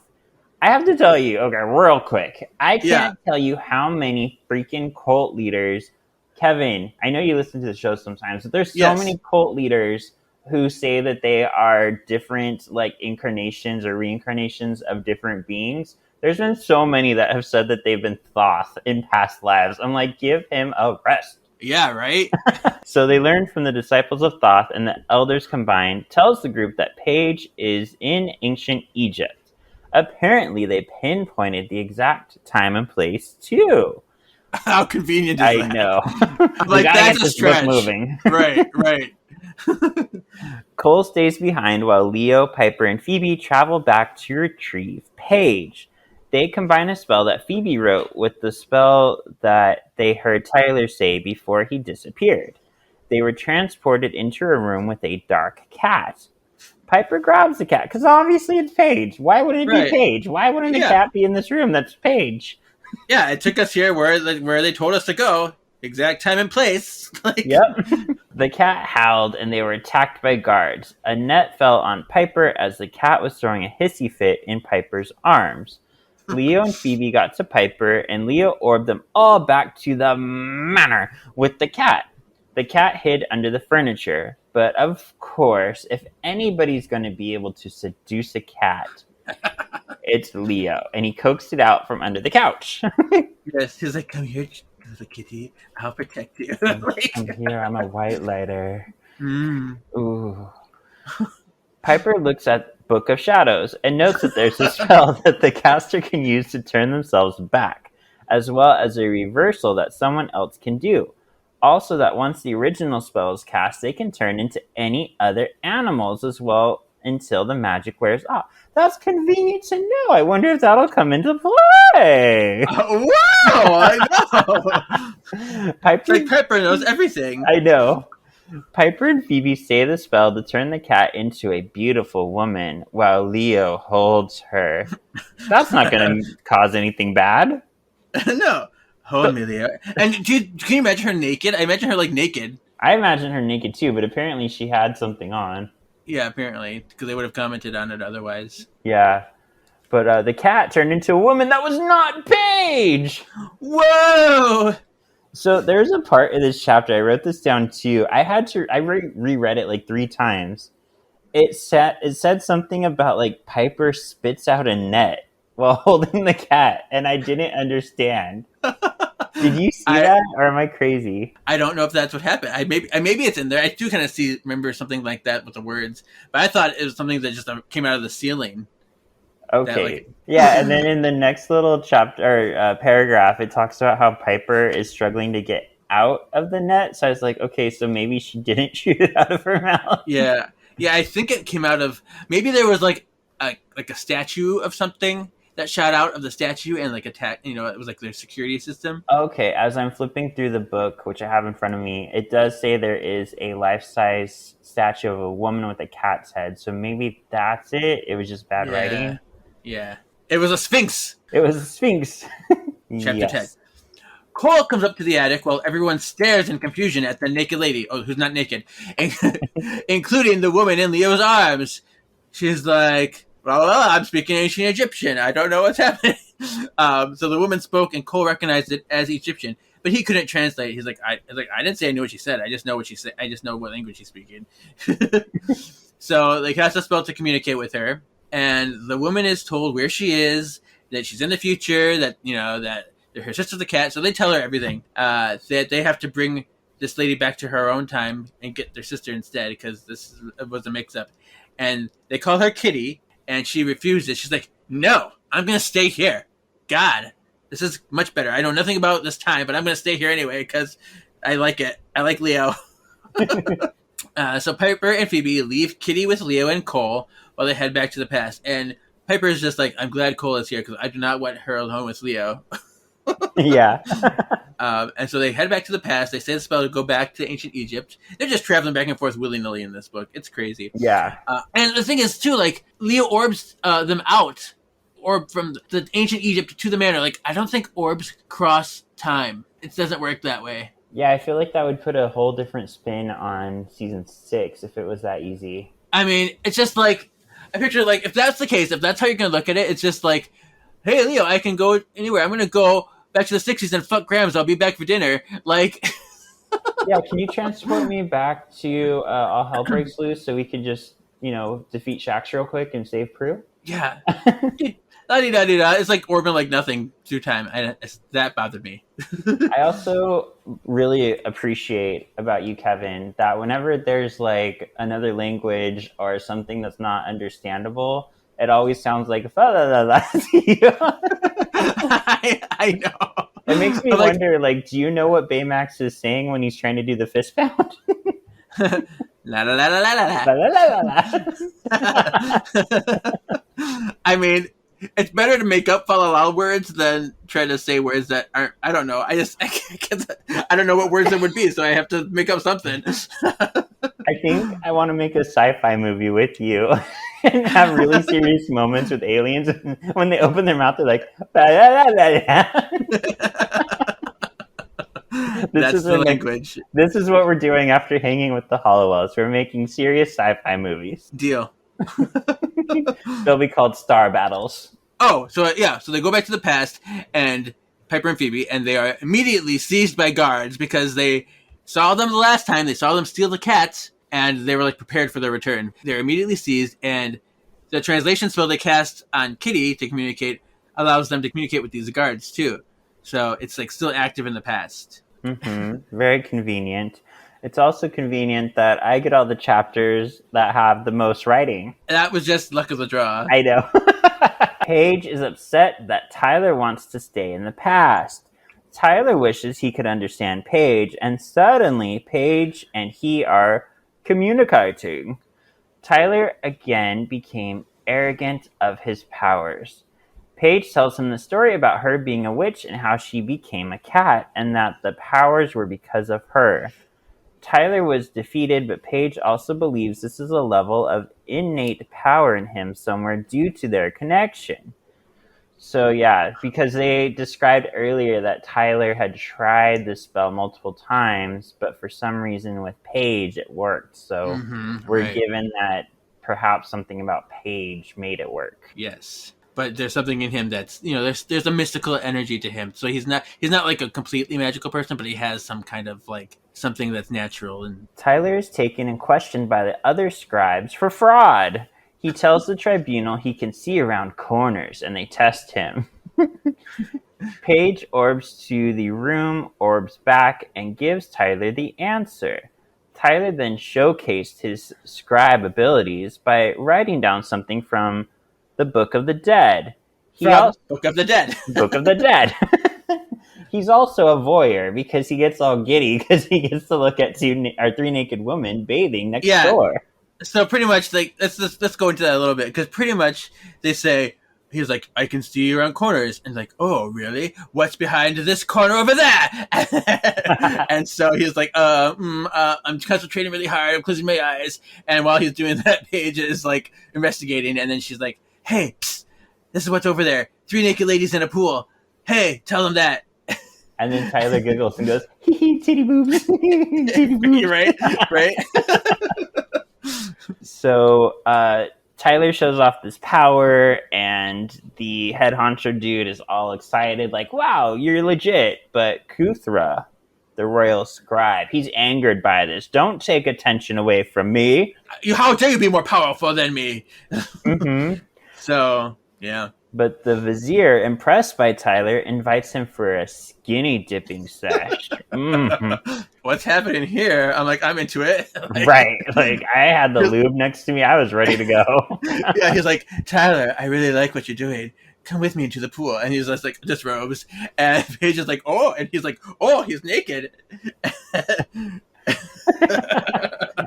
I have to tell you, okay, real quick, I can't tell you how many freaking cult leaders, Kevin, I know you listen to the show sometimes, but there's so many cult leaders who say that they are different, like, incarnations or reincarnations of different beings. There's been so many that have said that they've been Thoth in past lives. I'm like, give him a rest. Yeah, right? So they learned from the disciples of Thoth, and the elders combined tells the group that Paige is in ancient Egypt. Apparently, they pinpointed the exact time and place, too. How convenient is that? I know. Like, that's a stretch. Moving. Right. Cole stays behind while Leo, Piper, and Phoebe travel back to retrieve Paige. They combine a spell that Phoebe wrote with the spell that they heard Tyler say before he disappeared. They were transported into a room with a dark cat. Piper grabs the cat, because obviously it's Paige. Why wouldn't it be Paige? Why wouldn't the cat be in this room? That's Paige. Yeah, it took us here where they told us to go. Exact time and place. Yep. The cat howled and they were attacked by guards. A net fell on Piper as the cat was throwing a hissy fit in Piper's arms. Leo and Phoebe got to Piper and Leo orbed them all back to the manor with the cat. The cat hid under the furniture. But of course, if anybody's going to be able to seduce a cat, it's Leo. And he coaxed it out from under the couch. Yes, he's like, come here, little kitty. I'll protect you. Come here, I'm a white lighter. Mm. Ooh. Piper looks at Book of Shadows and notes that there's a spell that the caster can use to turn themselves back, as well as a reversal that someone else can do. Also, that once the original spell is cast, they can turn into any other animals as well until the magic wears off. That's convenient to know. I wonder if that'll come into play. Wow, I know. Piper knows everything. I know. Piper and Phoebe say the spell to turn the cat into a beautiful woman while Leo holds her. That's not going to cause anything bad. No. Hold me, Leo. And can you imagine her naked? I imagine her naked. I imagine her naked too, but apparently she had something on. Yeah, apparently, because they would have commented on it otherwise. Yeah. But the cat turned into a woman that was not Paige! Whoa! So there's a part in this chapter, I wrote this down too. I reread it 3 times. It said something about Piper spits out a net while holding the cat, and I didn't understand. Did you see that, or am I crazy? I don't know if that's what happened. Maybe it's in there. I do kind of remember something like that with the words, but I thought it was something that just came out of the ceiling. Okay. Yeah, and then in the next little chapter or paragraph, it talks about how Piper is struggling to get out of the net. So I was like, okay, so maybe she didn't shoot it out of her mouth. Yeah. I think it came out of maybe there was a statue of something that shot out of the statue and attack. It was their security system. Okay, as I'm flipping through the book, which I have in front of me, it does say there is a life-size statue of a woman with a cat's head. So maybe that's it. It was just bad writing. Yeah. It was a Sphinx. It was a Sphinx. Chapter 10. Cole comes up to the attic while everyone stares in confusion at the naked lady. Oh, who's not naked. Including the woman in Leo's arms. She's like, well, I'm speaking ancient Egyptian. I don't know what's happening. So the woman spoke and Cole recognized it as Egyptian. But he couldn't translate. He's like, I didn't say I knew what she said. I just know what she said. I just know what language she's speaking. So they cast a spell to communicate with her. And the woman is told where she is, that she's in the future, that that her sister's the cat. So they tell her everything. That they have to bring this lady back to her own time and get their sister instead because this was a mix-up. And they call her Kitty, and she refuses. She's like, "No, I'm gonna stay here. God, this is much better. I know nothing about this time, but I'm gonna stay here anyway because I like it. I like Leo." So Piper and Phoebe leave Kitty with Leo and Cole while they head back to the past. And Piper is just like, I'm glad Cole is here because I do not want her alone with Leo. Yeah. And so they head back to the past. They say the spell to go back to ancient Egypt. They're just traveling back and forth willy-nilly in this book. It's crazy. Yeah. And the thing is, too, Leo orbs them out orb from the ancient Egypt to the manor. I don't think orbs cross time. It doesn't work that way. Yeah, I feel like that would put a whole different spin on season 6 if it was that easy. I mean, it's just I picture if that's the case, if that's how you're gonna look at it, it's just hey Leo, I can go anywhere. I'm gonna go back to the 60s and fuck Grams. I'll be back for dinner. Yeah, can you transport me back to All Hell Breaks Loose so we could just defeat Shax real quick and save Prue? Yeah. La-di-da-di-da. It's orbing nothing through time. That bothered me. I also really appreciate about you, Kevin, that whenever there's another language or something that's not understandable, it always sounds like fa-la-la-la to you. I know. It makes me wonder, do you know what Baymax is saying when he's trying to do the fist pound? La la la la la la. La, la, la, la, la. I mean, It's better to make up falalal words than try to say words that aren't. I don't know. I don't know what words it would be, so I have to make up something. I think I want to make a sci-fi movie with you and have really serious moments with aliens. And when they open their mouth, they're like, That's the language. This is what we're doing after hanging with the Hollowells. We're making serious sci-fi movies. Deal. They'll be called Star Battles. Oh, so they go back to the past, and Piper and Phoebe, and they are immediately seized by guards because they saw them the last time. They saw them steal the cats, and they were like prepared for their return. They're immediately seized, and the translation spell they cast on Kitty to communicate allows them to communicate with these guards too. So it's like still active in the past. Mm-hmm. Very convenient. It's also convenient that I get all the chapters that have the most writing. That was just luck of the draw. I know. Paige is upset that Tyler wants to stay in the past. Tyler wishes he could understand Paige, and suddenly Paige and he are communicating. Tyler again became arrogant of his powers. Paige tells him the story about her being a witch and how she became a cat, and that the powers were because of her. Tyler was defeated, but Paige also believes this is a level of innate power in him somewhere due to their connection. So yeah, because they described earlier that Tyler had tried the spell multiple times, but for some reason with Paige it worked. So we're given that perhaps something about Paige made it work. Yes. But there's something in him that's, there's a mystical energy to him. So he's not like a completely magical person, but he has some kind of like something that's natural. And Tyler is taken and questioned by the other scribes for fraud. He tells the tribunal he can see around corners, and they test him. Paige orbs to the room, orbs back, and gives Tyler the answer. Tyler then showcased his scribe abilities by writing down something from the Book of the Dead. Book of the Dead. Book of the Dead. He's also a voyeur because he gets all giddy because he gets to look at three naked women bathing next door. So pretty much, like, let's go into that a little bit, because pretty much they say, he's like, I can see you around corners, and like, oh, really? What's behind this corner over there? And so he's like, I'm concentrating really hard, I'm closing my eyes, and while he's doing that, Paige is like investigating, and then she's like, hey, psst, this is what's over there. 3 naked ladies in a pool. Hey, tell them that. And then Tyler giggles and goes, titty boobs. Titty boobs. Right? So Tyler shows off this power, and the head honcho dude is all excited, like, wow, you're legit. But Kuthra, the royal scribe, he's angered by this. Don't take attention away from me. How dare you be more powerful than me? Mm-hmm. So, yeah. But the vizier, impressed by Tyler, invites him for a skinny dipping sesh. Mm-hmm. What's happening here? I'm like, I'm into it. Right. Like, I had the lube next to me. I was ready to go. Yeah, he's like, Tyler, I really like what you're doing. Come with me into the pool. And he's just like, disrobes. And Paige is like, oh. And he's like, oh, he's naked.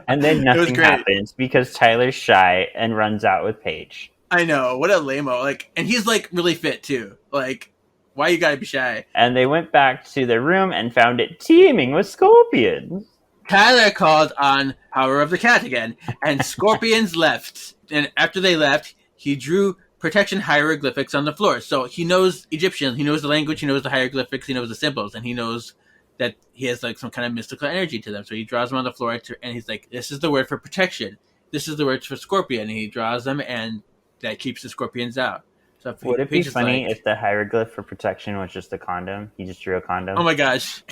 And then nothing happens because Tyler's shy and runs out with Paige. I know, what a lame-o. Like, and he's like really fit too. Like, why you gotta be shy? And they went back to their room and found it teeming with scorpions. Tyler called on Power of the Cat again, and scorpions left. And after they left, he drew protection hieroglyphics on the floor. So he knows Egyptian, he knows the language, he knows the hieroglyphics, he knows the symbols, and he knows that he has like some kind of mystical energy to them. So he draws them on the floor, and he's like, this is the word for protection. This is the word for scorpion. And he draws them, and that keeps the scorpions out. So would it be funny if the hieroglyph for protection was just a condom? He just drew a condom. Oh my gosh.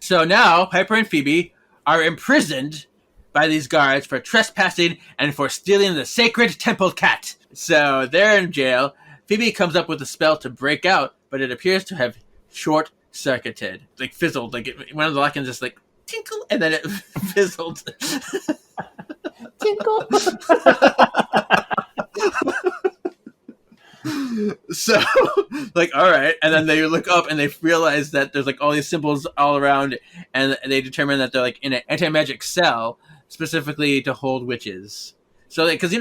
So now Piper and Phoebe are imprisoned by these guards for trespassing and for stealing the sacred temple cat. So they're in jail. Phoebe comes up with a spell to break out, but it appears to have short-circuited, like fizzled. Like one of the lock-ins just like tinkle, and then it fizzled. Tinkle. So, like, all right, and then they look up and they realize that there's like all these symbols all around, and they determine that they're like in an anti-magic cell specifically to hold witches. So, because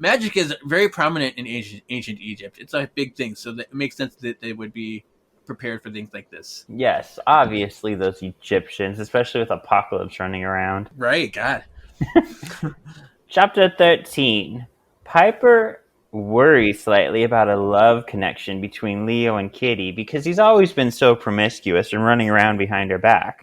magic is very prominent in ancient Egypt. It's a big thing, so that it makes sense that they would be prepared for things like this. Yes, obviously those Egyptians, especially with Apocalypse running around. Right, God. Chapter 13. Piper worries slightly about a love connection between Leo and Kitty because he's always been so promiscuous and running around behind her back.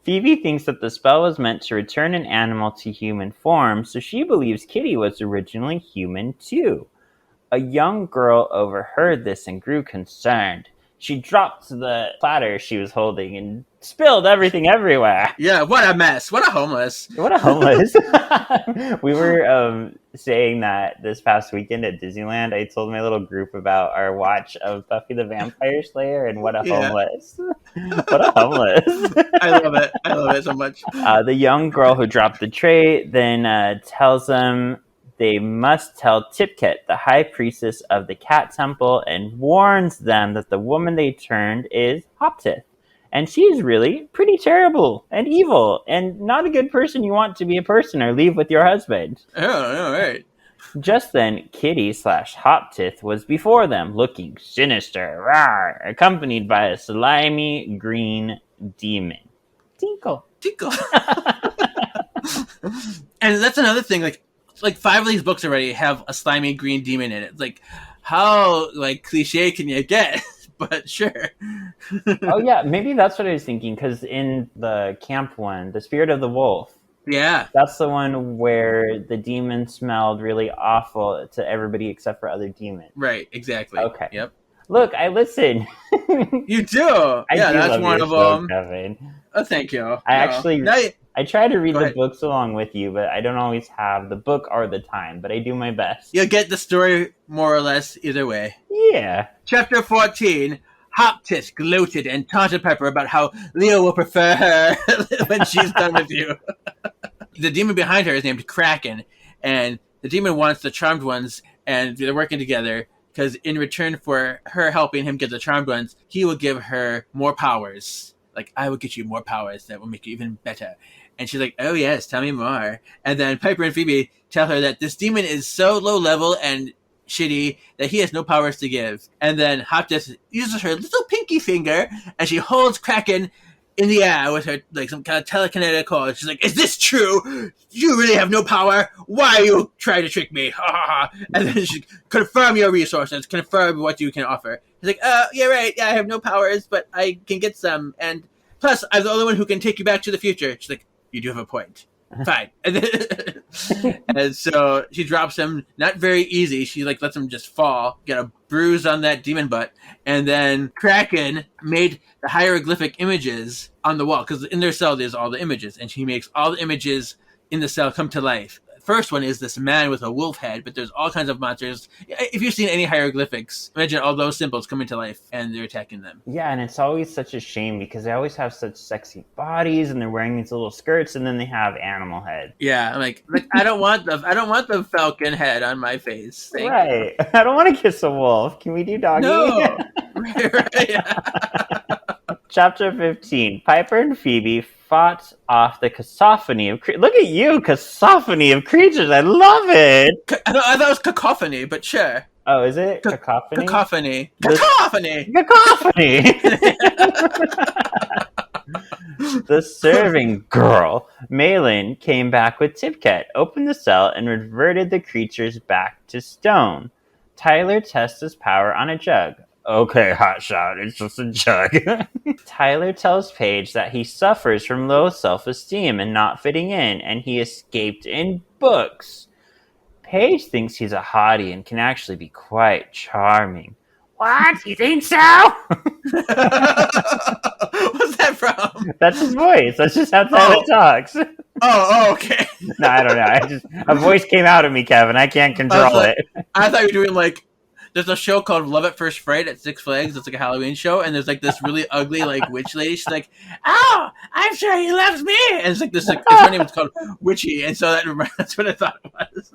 Phoebe thinks that the spell was meant to return an animal to human form, so she believes Kitty was originally human too. A young girl overheard this and grew concerned. She dropped the platter she was holding and spilled everything everywhere. Yeah, what a mess. What a homeless. What a homeless. We were saying that this past weekend at Disneyland. I told my little group about our watch of Buffy the Vampire Slayer and what a homeless. What a homeless. I love it. I love it so much. The young girl who dropped the tray then tells them they must tell Tipket, the high priestess of the cat temple, and warns them that the woman they turned is Hoptith. And she's really pretty terrible and evil and not a good person you want to be a person or leave with your husband. Oh, right. Just then, Kitty/Hoptith was before them, looking sinister, rawr, accompanied by a slimy green demon. Tinkle. And that's another thing, like 5 of these books already have a slimy green demon in it. It's like, how cliche can you get? But sure. Oh yeah, maybe that's what I was thinking, because in the camp one, the Spirit of the Wolf, yeah, that's the one where the demon smelled really awful to everybody except for other demons. Right, exactly. Okay. Yep. Look, I listen. You do. Yeah, that's one of them. Kevin. Oh, thank you. I try to read the books along with you, but I don't always have the book or the time, but I do my best. You'll get the story more or less either way. Yeah. Chapter 14. Hoptith gloated and taunted Piper about how Leo will prefer her when she's done with you. The demon behind her is named Kraken, and the demon wants the Charmed Ones, and they're working together because in return for her helping him get the Charmed Ones, he will give her more powers. Like, I will get you more powers that will make you even better. And she's like, oh yes, tell me more. And then Piper and Phoebe tell her that this demon is so low level and shitty that he has no powers to give. And then Hoptith uses her little pinky finger and she holds Kraken in the air with her, some kind of telekinetic cord. She's like, is this true? You really have no power? Why are you trying to trick me? And then she confirm your resources, confirm what you can offer. He's like, yeah, right. Yeah, I have no powers, but I can get some. And plus, I'm the only one who can take you back to the future. She's like, you do have a point. Fine. And so she drops him, not very easy. She lets him just fall, get a bruise on that demon butt. And then Kraken made the hieroglyphic images on the wall, because in their cell there's all the images, and she makes all the images in the cell come to life. First one is this man with a wolf head, but there's all kinds of monsters. If you've seen any hieroglyphics, imagine all those symbols coming to life and they're attacking them. Yeah, and it's always such a shame because they always have such sexy bodies and they're wearing these little skirts and then they have animal heads. Yeah, I'm like I don't want the falcon head on my face. Right. I don't want to kiss a wolf. Can we do doggy? No. Right. Chapter 15. Piper and Phoebe fought off the cacophony of look at you, cacophony of creatures. I love it. I thought it was cacophony, but sure. Oh, is it cacophony? Cacophony. The serving girl, Malin, came back with Tipket, opened the cell, and reverted the creatures back to stone. Tyler tests his power on a jug. Okay, hotshot, it's just a jug. Tyler tells Paige that he suffers from low self-esteem and not fitting in, and he escaped in books. Paige thinks he's a hottie and can actually be quite charming. What? You think so? What's that from? That's his voice. That's just how Tyler talks. Oh, okay. No, I don't know. A voice came out of me, Kevin. I can't control it. I thought you were doing there's a show called Love at First Fright at Six Flags. It's a Halloween show, and there's this really ugly witch lady. She's like, "Oh, I'm sure he loves me." And it's this her name is called Witchy, and so that's what I thought it was.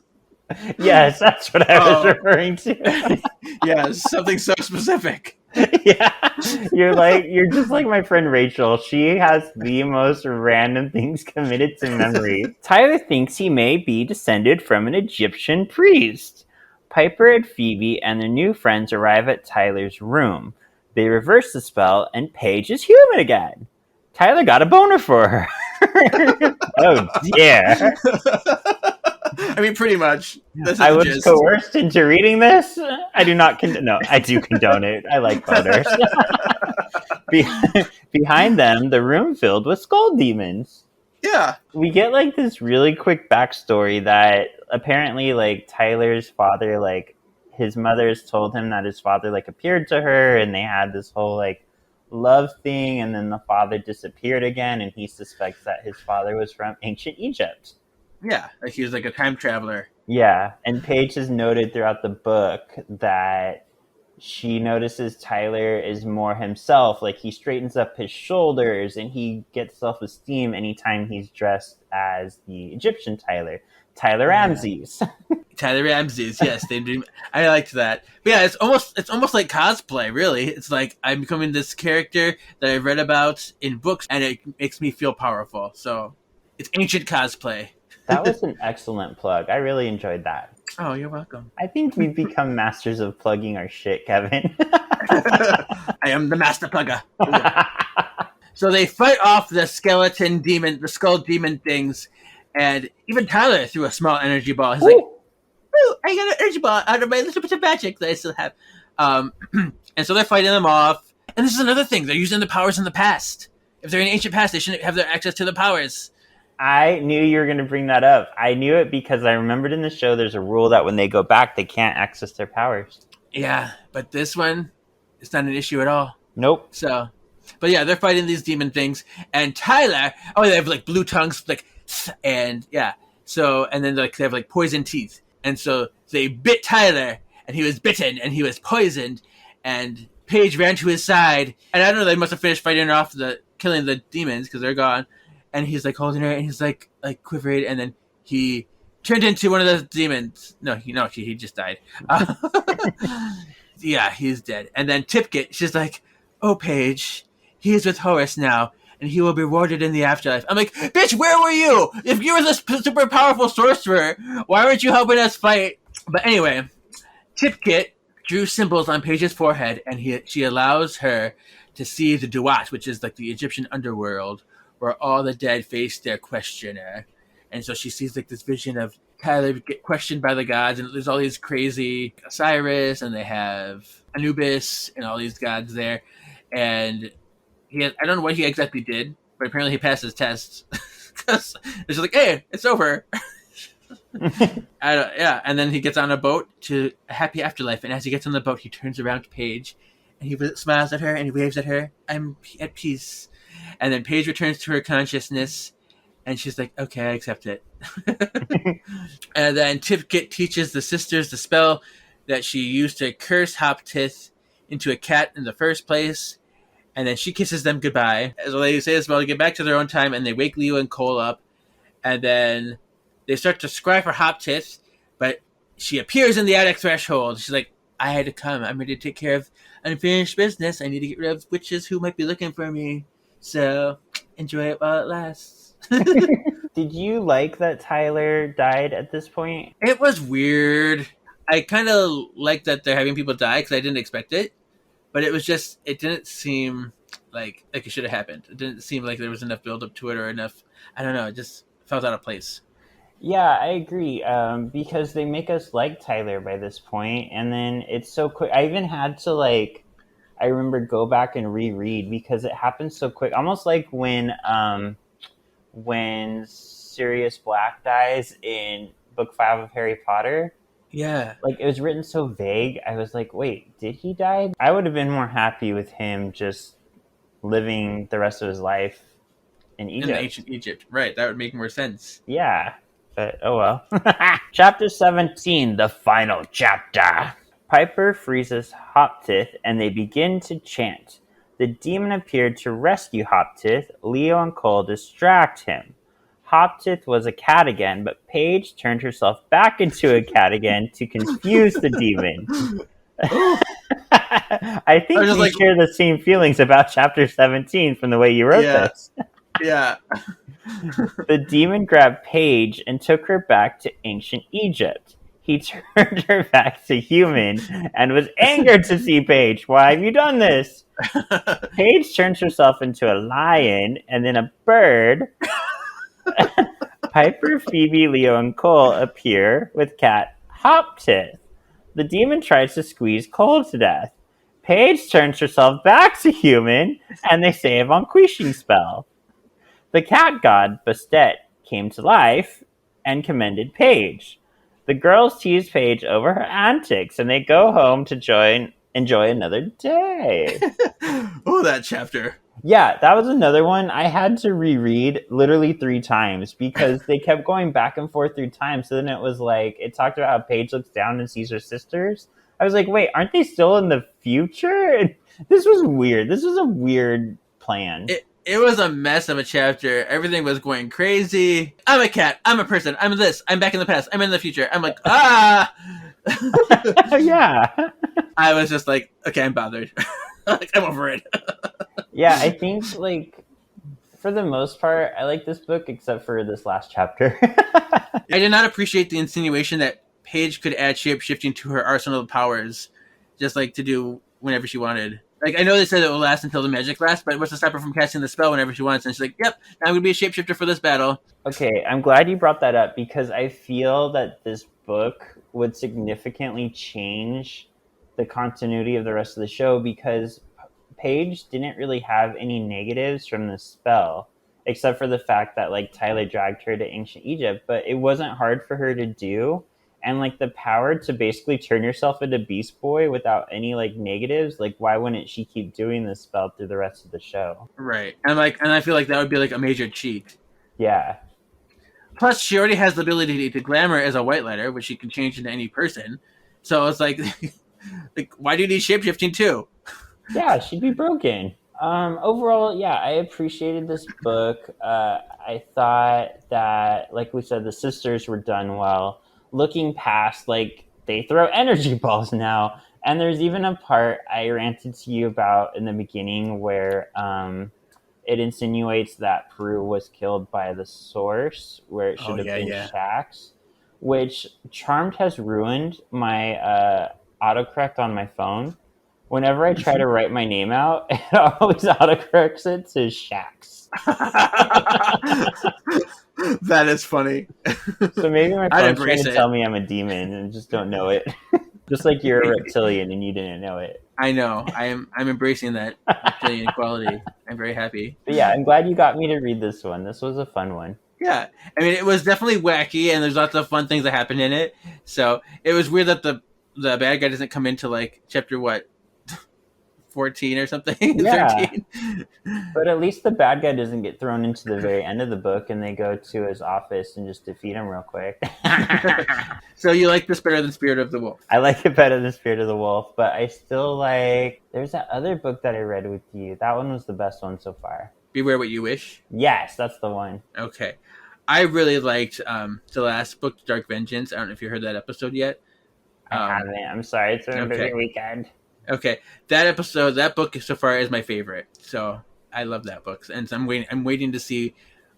Yes, that's what I was referring to. Yeah, something so specific. Yeah, you're just like my friend Rachel. She has the most random things committed to memory. Tyler thinks he may be descended from an Egyptian priest. Piper and Phoebe and their new friends arrive at Tyler's room. They reverse the spell, and Paige is human again. Tyler got a boner for her. Oh dear. I mean, pretty much. That's I the was gist. coerced into reading this. I do not no, I do condone it. I like boners. Behind them, the room filled with skull demons. Yeah. We get like this really quick backstory that apparently like Tyler's father, like his mother's told him that his father like appeared to her and they had this whole like love thing, and then the father disappeared again, and he suspects that his father was from ancient Egypt. Yeah, like he was like a time traveler. Yeah, and Paige has noted throughout the book that she notices Tyler is more himself. Like he straightens up his shoulders and he gets self-esteem anytime he's dressed as the Egyptian Tyler Ramses. Tyler Ramses, yes, they do. I liked that. But yeah, it's almost like cosplay, really. It's like I'm becoming this character that I've read about in books, and it makes me feel powerful. So it's ancient cosplay. That was an excellent plug. I really enjoyed that. Oh, you're welcome. I think we've become masters of plugging our shit, Kevin. I am the master plugger. So they fight off the skeleton demon, the skull demon things, and even Tyler threw a small energy ball. He's like, "Ooh, I got an energy ball out of my little bit of magic that I still have." And so they're fighting them off. And this is another thing. They're using the powers in the past. If they're in ancient past, they shouldn't have their access to the powers. I knew you were going to bring that up. I knew it because I remembered in the show there's a rule that when they go back, they can't access their powers. Yeah, but this one, it's not an issue at all. Nope. So, but yeah, they're fighting these demon things. And Tyler, they have like blue tongues, like, and yeah. So, and then like they have like poison teeth. And so they bit Tyler, and he was bitten, and he was poisoned. And Paige ran to his side. And I don't know, they must have finished fighting off killing the demons because they're gone. And he's like holding her, and he's like quivering, and then he turned into one of those demons. No, he just died. Yeah, he's dead. And then Tipkit, she's like, "Oh, Paige, he is with Horus now, and he will be rewarded in the afterlife." I'm like, "Bitch, where were you? If you were this super powerful sorcerer, why weren't you helping us fight?" But anyway, Tipkit drew symbols on Paige's forehead, and she allows her to see the Duat, which is like the Egyptian underworld, where all the dead face their questioner. And so she sees like this vision of Tyler get questioned by the gods, and there's all these crazy Osiris, and they have Anubis and all these gods there. And I don't know what he exactly did, but apparently he passed his tests. Because it's like, "Hey, it's over." And then he gets on a boat to a happy afterlife, and as he gets on the boat, he turns around to Paige, and he smiles at her, and he waves at her. "I'm at peace." And then Paige returns to her consciousness, and she's like, "Okay, I accept it." And then Tipkit teaches the sisters the spell that she used to curse Hoptith into a cat in the first place. And then she kisses them goodbye. So they say the spell to get back to their own time, and they wake Leo and Cole up. And then they start to scry for Hoptith, but she appears in the attic threshold. She's like, "I had to come. I'm ready to take care of unfinished business. I need to get rid of witches who might be looking for me. So enjoy it while it lasts." Did you like that Tyler died at this point? It was weird. I kind of like that they're having people die because I didn't expect it. But it didn't seem like it should have happened. It didn't seem like there was enough build up to it or enough. I don't know. It just felt out of place. Yeah, I agree. Because they make us like Tyler by this point, and then it's so quick. I even had to I remember go back and reread because it happens so quick. Almost like when Sirius Black dies in book 5 of Harry Potter. Yeah. It was written so vague. I was like, wait, did he die? I would have been more happy with him just living the rest of his life in Egypt. In ancient Egypt. Right. That would make more sense. Yeah. But, oh well. Chapter 17, the final chapter. Piper freezes Hoptith, and they begin to chant. The demon appeared to rescue Hoptith. Leo and Cole distract him. Hoptith was a cat again, but Paige turned herself back into a cat again to confuse the demon. I think I was just we like- share the same feelings about chapter 17 from the way you wrote Yeah. this. Yeah. The demon grabbed Paige and took her back to ancient Egypt. He turned her back to human and was angered to see Paige. Why have you done this? Paige turns herself into a lion and then a bird. Piper, Phoebe, Leo, and Cole appear with Cat Hoptith. The demon tries to squeeze Cole to death. Paige turns herself back to human, and they say a vanquishing spell. The cat god, Bastet, came to life and commended Paige. The girls tease Paige over her antics, and they go home to enjoy another day. Oh, that chapter. Yeah, that was another one I had to reread literally 3 times because they kept going back and forth through time. So then it was like, it talked about how Paige looks down and sees her sisters. I was like, wait, aren't they still in the future? And this was weird. This was a weird plan. It was a mess of a chapter. Everything was going crazy. I'm a cat. I'm a person. I'm this. I'm back in the past. I'm in the future. I'm like, ah! Yeah. I was just like, okay, I'm bothered. Like, I'm over it. Yeah, I think, like, for the most part, I like this book except for this last chapter. I did not appreciate the insinuation that Paige could add shape-shifting to her arsenal of powers, just like to do whenever she wanted. Like, I know they said it will last until the magic lasts, but what's to stop her from casting the spell whenever she wants? And she's like, yep, now I'm going to be a shapeshifter for this battle. Okay, I'm glad you brought that up because I feel that this book would significantly change the continuity of the rest of the show because Paige didn't really have any negatives from the spell, except for the fact that, like, Tyler dragged her to ancient Egypt, but it wasn't hard for her to do. And, like, the power to basically turn yourself into Beast Boy without any, like, negatives, like, why wouldn't she keep doing this spell through the rest of the show? Right. And I feel like that would be, like, a major cheat. Yeah. Plus, she already has the ability to glamour as a white lighter, which she can change into any person. So it's like, like, why do you need shapeshifting too? Yeah, she'd be broken. Overall, yeah, I appreciated this book. I thought that, like we said, the sisters were done well. Looking past, like, they throw energy balls now. And there's even a part I ranted to you about in the beginning where it insinuates that Peru was killed by the source, where it should have been Shax, which Charmed has ruined my autocorrect on my phone. Whenever I try to write my name out, it always autocorrects it to Shax. That is funny. So maybe my phone's trying to tell me I'm a demon and just don't know it. Just like you're a reptilian and you didn't know it. I know. I'm embracing that reptilian quality. I'm very happy. But yeah, I'm glad you got me to read this one. This was a fun one. Yeah. I mean, it was definitely wacky, and there's lots of fun things that happen in it. So it was weird that the bad guy doesn't come into, like, chapter, 14 or something? Yeah. 13? But at least the bad guy doesn't get thrown into the very end of the book and they go to his office and just defeat him real quick. So you like this better than Spirit of the Wolf? I like it better than Spirit of the Wolf, but I still like... There's that other book that I read with you. That one was the best one so far. Beware What You Wish? Yes, that's the one. Okay. I really liked the last book, Dark Vengeance. I don't know if you heard that episode yet. I haven't. I'm sorry. It's been a busy weekend. Okay, that book so far is my favorite. So I love that book, and so I'm waiting to see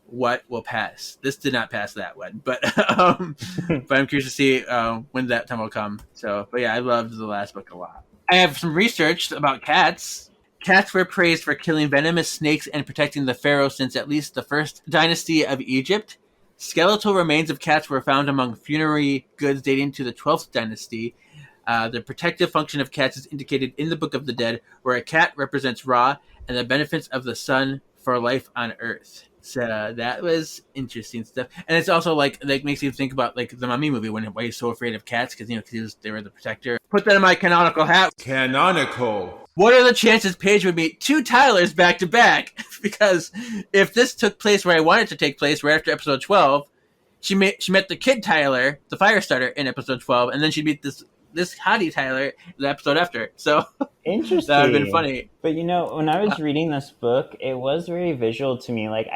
what will pass. This did not pass that one, but but I'm curious to see when that time will come. So, but yeah, I loved the last book a lot. I have some research about cats. Cats were praised for killing venomous snakes and protecting the pharaoh since at least the first dynasty of Egypt. Skeletal remains of cats were found among funerary goods dating to the 12th dynasty. The protective function of cats is indicated in the Book of the Dead, where a cat represents Ra and the benefits of the sun for life on Earth. So that was interesting stuff, and it's also like makes you think about, like, the Mummy movie when why he's so afraid of cats because they were the protector. Put that in my canonical hat. Canonical. What are the chances Paige would meet 2 Tylers back to back? Because if this took place where I wanted it to take place, right after episode 12, she met the kid Tyler, the fire starter, in episode 12, and then she'd meet this hottie Tyler the episode after. So interesting. That would have been funny. But you know, when I was reading this book, it was very visual to me. Like,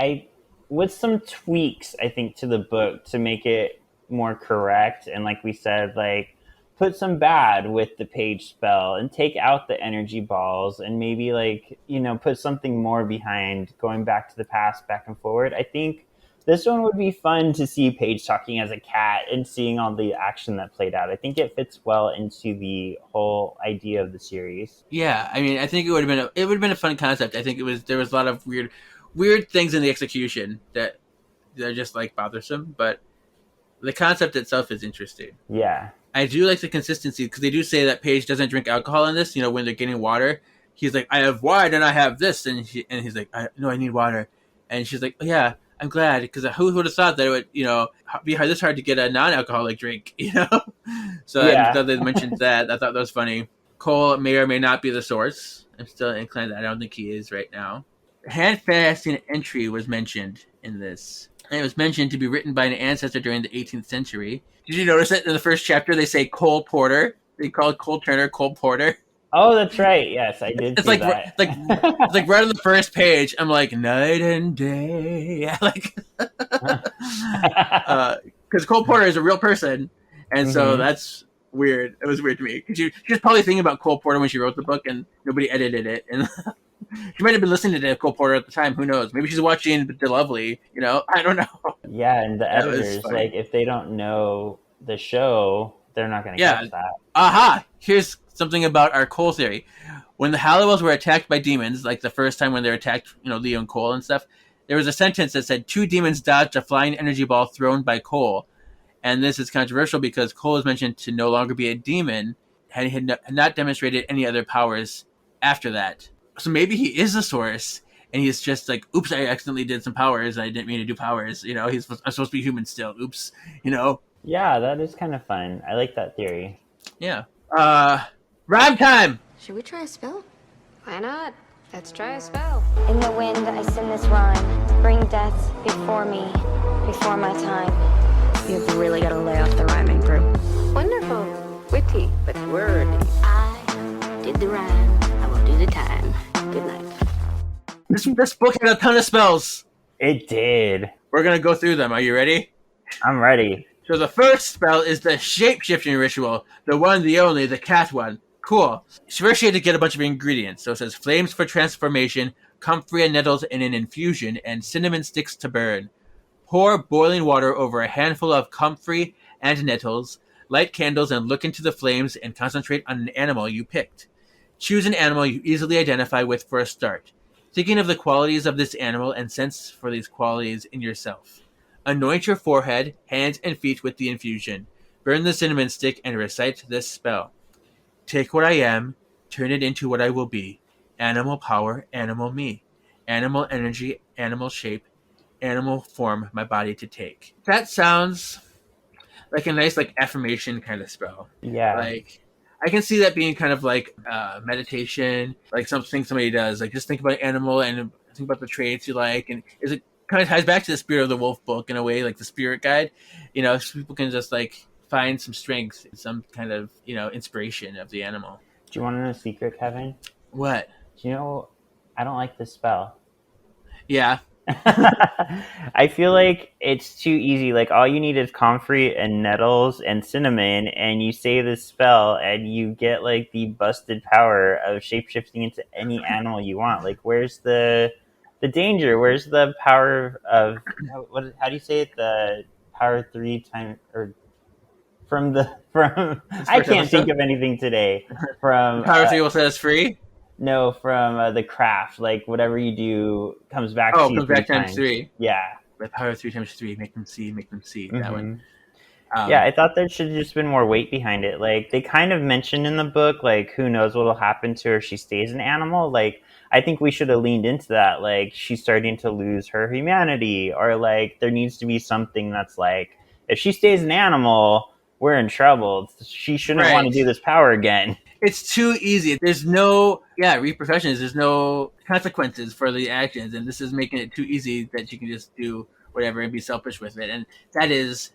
with some tweaks, I think, to the book to make it more correct. And like we said, like, put some bad with the Paige spell and take out the energy balls and maybe like, put something more behind going back to the past, back and forward. I think this one would be fun to see Paige talking as a cat and seeing all the action that played out. I think it fits well into the whole idea of the series. Yeah, I mean, I think it would have been a fun concept. I think there was a lot of weird things in the execution that they're just like bothersome, but the concept itself is interesting. Yeah. I do like the consistency because they do say that Paige doesn't drink alcohol in this. When they're getting water, he's like, I have wine and I have this. And he's like, I need water. And she's like, oh, yeah, I'm glad, because who would have thought that it would, be this hard to get a non-alcoholic drink, So yeah. I thought they mentioned that. I thought that was funny. Cole may or may not be the source. I'm still inclined that I don't think he is right now. Hand fasting entry was mentioned in this. And it was mentioned to be written by an ancestor during the 18th century. Did you notice that in the first chapter they say Cole Porter? They call Cole Turner Cole Porter. Oh, that's right. Yes, I did. It's like that. it's like right on the first page. I'm like night and day, because Cole Porter is a real person, and so that's weird. It was weird to me because she was probably thinking about Cole Porter when she wrote the book, and nobody edited it, and she might have been listening to Cole Porter at the time. Who knows? Maybe she's watching The Lovely. I don't know. Yeah, and the editors, like, if they don't know the show, they're not going to catch that. Aha! Here's something about our Cole theory. When the Halliwells were attacked by demons, like the first time when they were attacked, Leo and Cole and stuff, there was a sentence that said 2 demons dodged a flying energy ball thrown by Cole. And this is controversial because Cole is mentioned to no longer be a demon, and he had not demonstrated any other powers after that. So maybe he is the source, and he's just like, oops, I accidentally did some powers, and I didn't mean to do powers. I'm supposed to be human still. Oops, Yeah, that is kind of fun. I like that theory. Yeah. Rhyme time! Should we try a spell? Why not? Let's try a spell. In the wind, I sing this rhyme. Bring death before me, before my time. You've really got to lay off the rhyming, Prue. Wonderful. Witty, but wordy. I did the rhyme. I will do the time. Good night. This book had a ton of spells. It did. We're going to go through them. Are you ready? I'm ready. So the first spell is the shape-shifting ritual. The one, the only, the cat one. Cool. First, you had to get a bunch of ingredients. So it says flames for transformation, comfrey and nettles in an infusion, and cinnamon sticks to burn. Pour boiling water over a handful of comfrey and nettles, light candles, and look into the flames and concentrate on an animal you picked. Choose an animal you easily identify with for a start, thinking of the qualities of this animal and sense for these qualities in yourself. Anoint your forehead, hands, and feet with the infusion. Burn the cinnamon stick and recite this spell. Take what I am, turn it into what I will be. Animal power, animal me. Animal energy, animal shape, animal form my body to take. That sounds like a nice affirmation kind of spell. Yeah. I can see that being kind of like meditation, like something somebody does. Like just think about an animal and think about the traits you like, and it kind of ties back to the Spirit of the Wolf book in a way, like the Spirit Guide. So people can just find some strength, some kind of inspiration of the animal. Do you want to know a secret, Kevin? What? Do you know? I don't like this spell. Yeah. I feel like it's too easy. Like all you need is comfrey and nettles and cinnamon, and you say this spell, and you get the busted power of shapeshifting into any animal you want. Where's the danger? Where's the power of how do you say it? The power 3 times or from I can't think of anything today. From power 3 will set us free. No, from the craft. Whatever you do comes back to you. Comes back times 3. Yeah. The power 3 times 3, make them see. Mm-hmm. That one. Yeah, I thought there should have just been more weight behind it. They kind of mentioned in the book, who knows what'll happen to her if she stays an animal. I think we should have leaned into that. She's starting to lose her humanity, or there needs to be something that's if she stays an animal, we're in trouble. She shouldn't want to do this power again. It's too easy. There's no repercussions. There's no consequences for the actions, and this is making it too easy that you can just do whatever and be selfish with it, and that is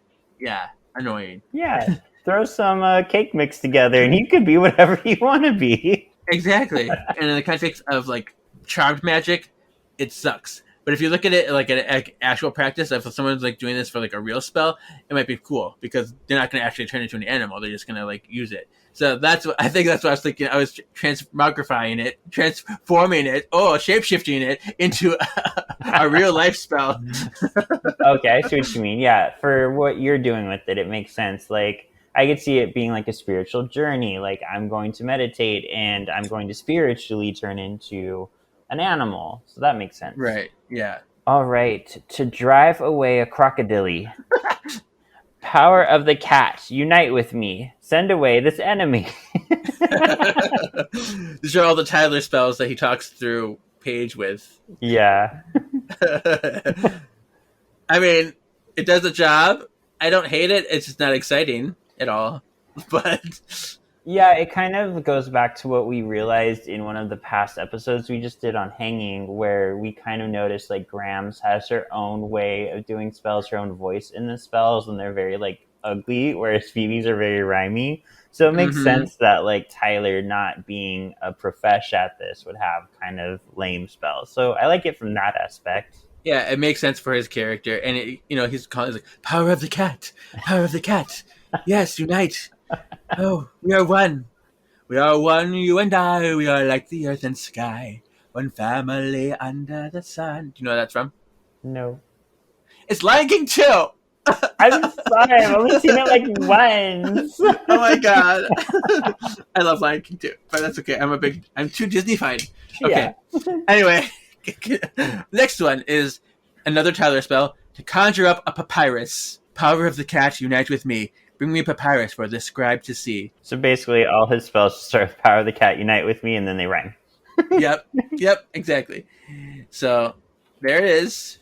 annoying. Yeah, throw some cake mix together, and you could be whatever you want to be. Exactly. And in the context of charmed magic, it sucks. But if you look at it like an actual practice, if someone's like doing this for like a real spell, it might be cool because they're not going to actually turn into an animal. They're just going to like use it. So that's what I think. That's what I was thinking. I was transmogrifying it, transforming it, shapeshifting it into a real life spell. Okay, I see what you mean. Yeah, for what you're doing with it, it makes sense. Like, I could see it being like a spiritual journey. Like, I'm going to meditate and I'm going to spiritually turn into an animal. So that makes sense. Right. Yeah. All right. To drive away a crocodile. Power of the cat, unite with me. Send away this enemy. These are all the Tyler spells that he talks through Paige with. Yeah. I mean, it does the job. I don't hate it. It's just not exciting at all. But yeah, it kind of goes back to what we realized in one of the past episodes we just did on hanging, where we kind of noticed like Grams has her own way of doing spells, her own voice in the spells, and they're very like ugly, whereas Phoebe's are very rhymey. So it makes sense that like Tyler, not being a profesh at this, would have kind of lame spells. So I like it from that aspect. Yeah, it makes sense for his character, and he's calling like power of the cat, yes, unite. Oh, we are one. We are one, you and I. We are like the earth and sky, one family under the sun. Do you know what that's from? No. It's Lion King 2. I'm sorry, I've only seen it like once. Oh my god. I love Lion King 2, but that's okay. I'm too Disney-fied. Okay. Yeah. Anyway, next one is another Tyler spell to conjure up a papyrus. Power of the cat, unite with me. Bring me a papyrus for the scribe to see. So basically, all his spells start with Power of the Cat, unite with me, and then they rhyme. Yep, exactly. So there it is.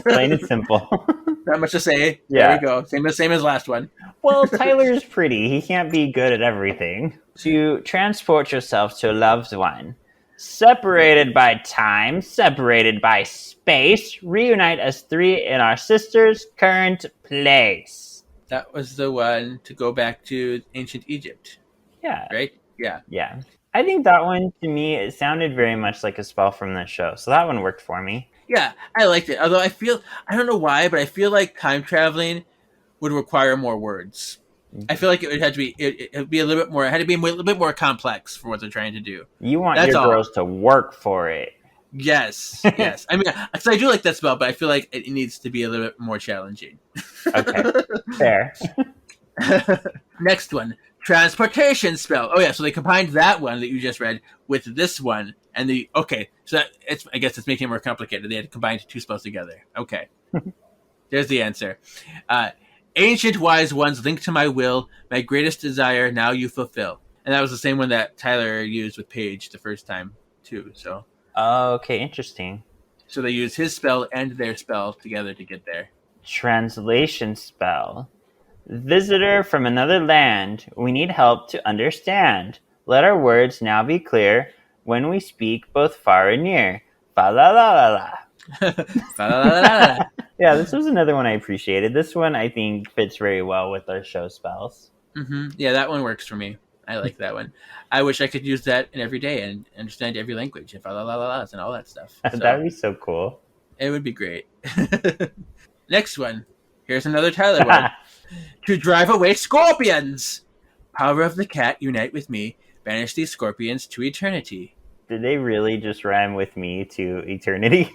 Plain and simple. Not much to say. Yeah. There we go. Same as last one. Well, Tyler's pretty. He can't be good at everything. To transport yourself to a loved one. Separated by time, separated by space, reunite as three in our sister's current place. That was the one to go back to ancient Egypt. Yeah. Right? Yeah. Yeah. I think that one, to me, it sounded very much like a spell from the show. So that one worked for me. Yeah, I liked it. Although I don't know why, but I feel like time traveling would require more words. I feel like it would have to be, it'd be a little bit more, it had to be a little bit more complex for what they're trying to do. You want your girls to work for it. Yes. I mean, because I do like that spell, but I feel like it needs to be a little bit more challenging. Okay, fair. Next one, transportation spell. Oh yeah, so they combined that one that you just read with this one, and so I guess it's making it more complicated. They had to combine two spells together. Okay, there's the answer. Ancient wise ones, link to my will, my greatest desire now you fulfill. And that was the same one that Tyler used with Paige the first time too. So. Okay, interesting. So they use his spell and their spell together to get there. Translation spell. Visitor from another land, we need help to understand. Let our words now be clear when we speak both far and near. Fa la la la la. Fa la la la la. Yeah, this was another one I appreciated. This one I think fits very well with our show spells. Mm-hmm. Yeah, that one works for me. I like that one. I wish I could use that in every day and understand every language and la la la la and all that stuff. So, that would be so cool. It would be great. Next one. Here's another Tyler one. To drive away scorpions. Power of the cat, unite with me. Banish these scorpions to eternity. Did they really just rhyme with me to eternity?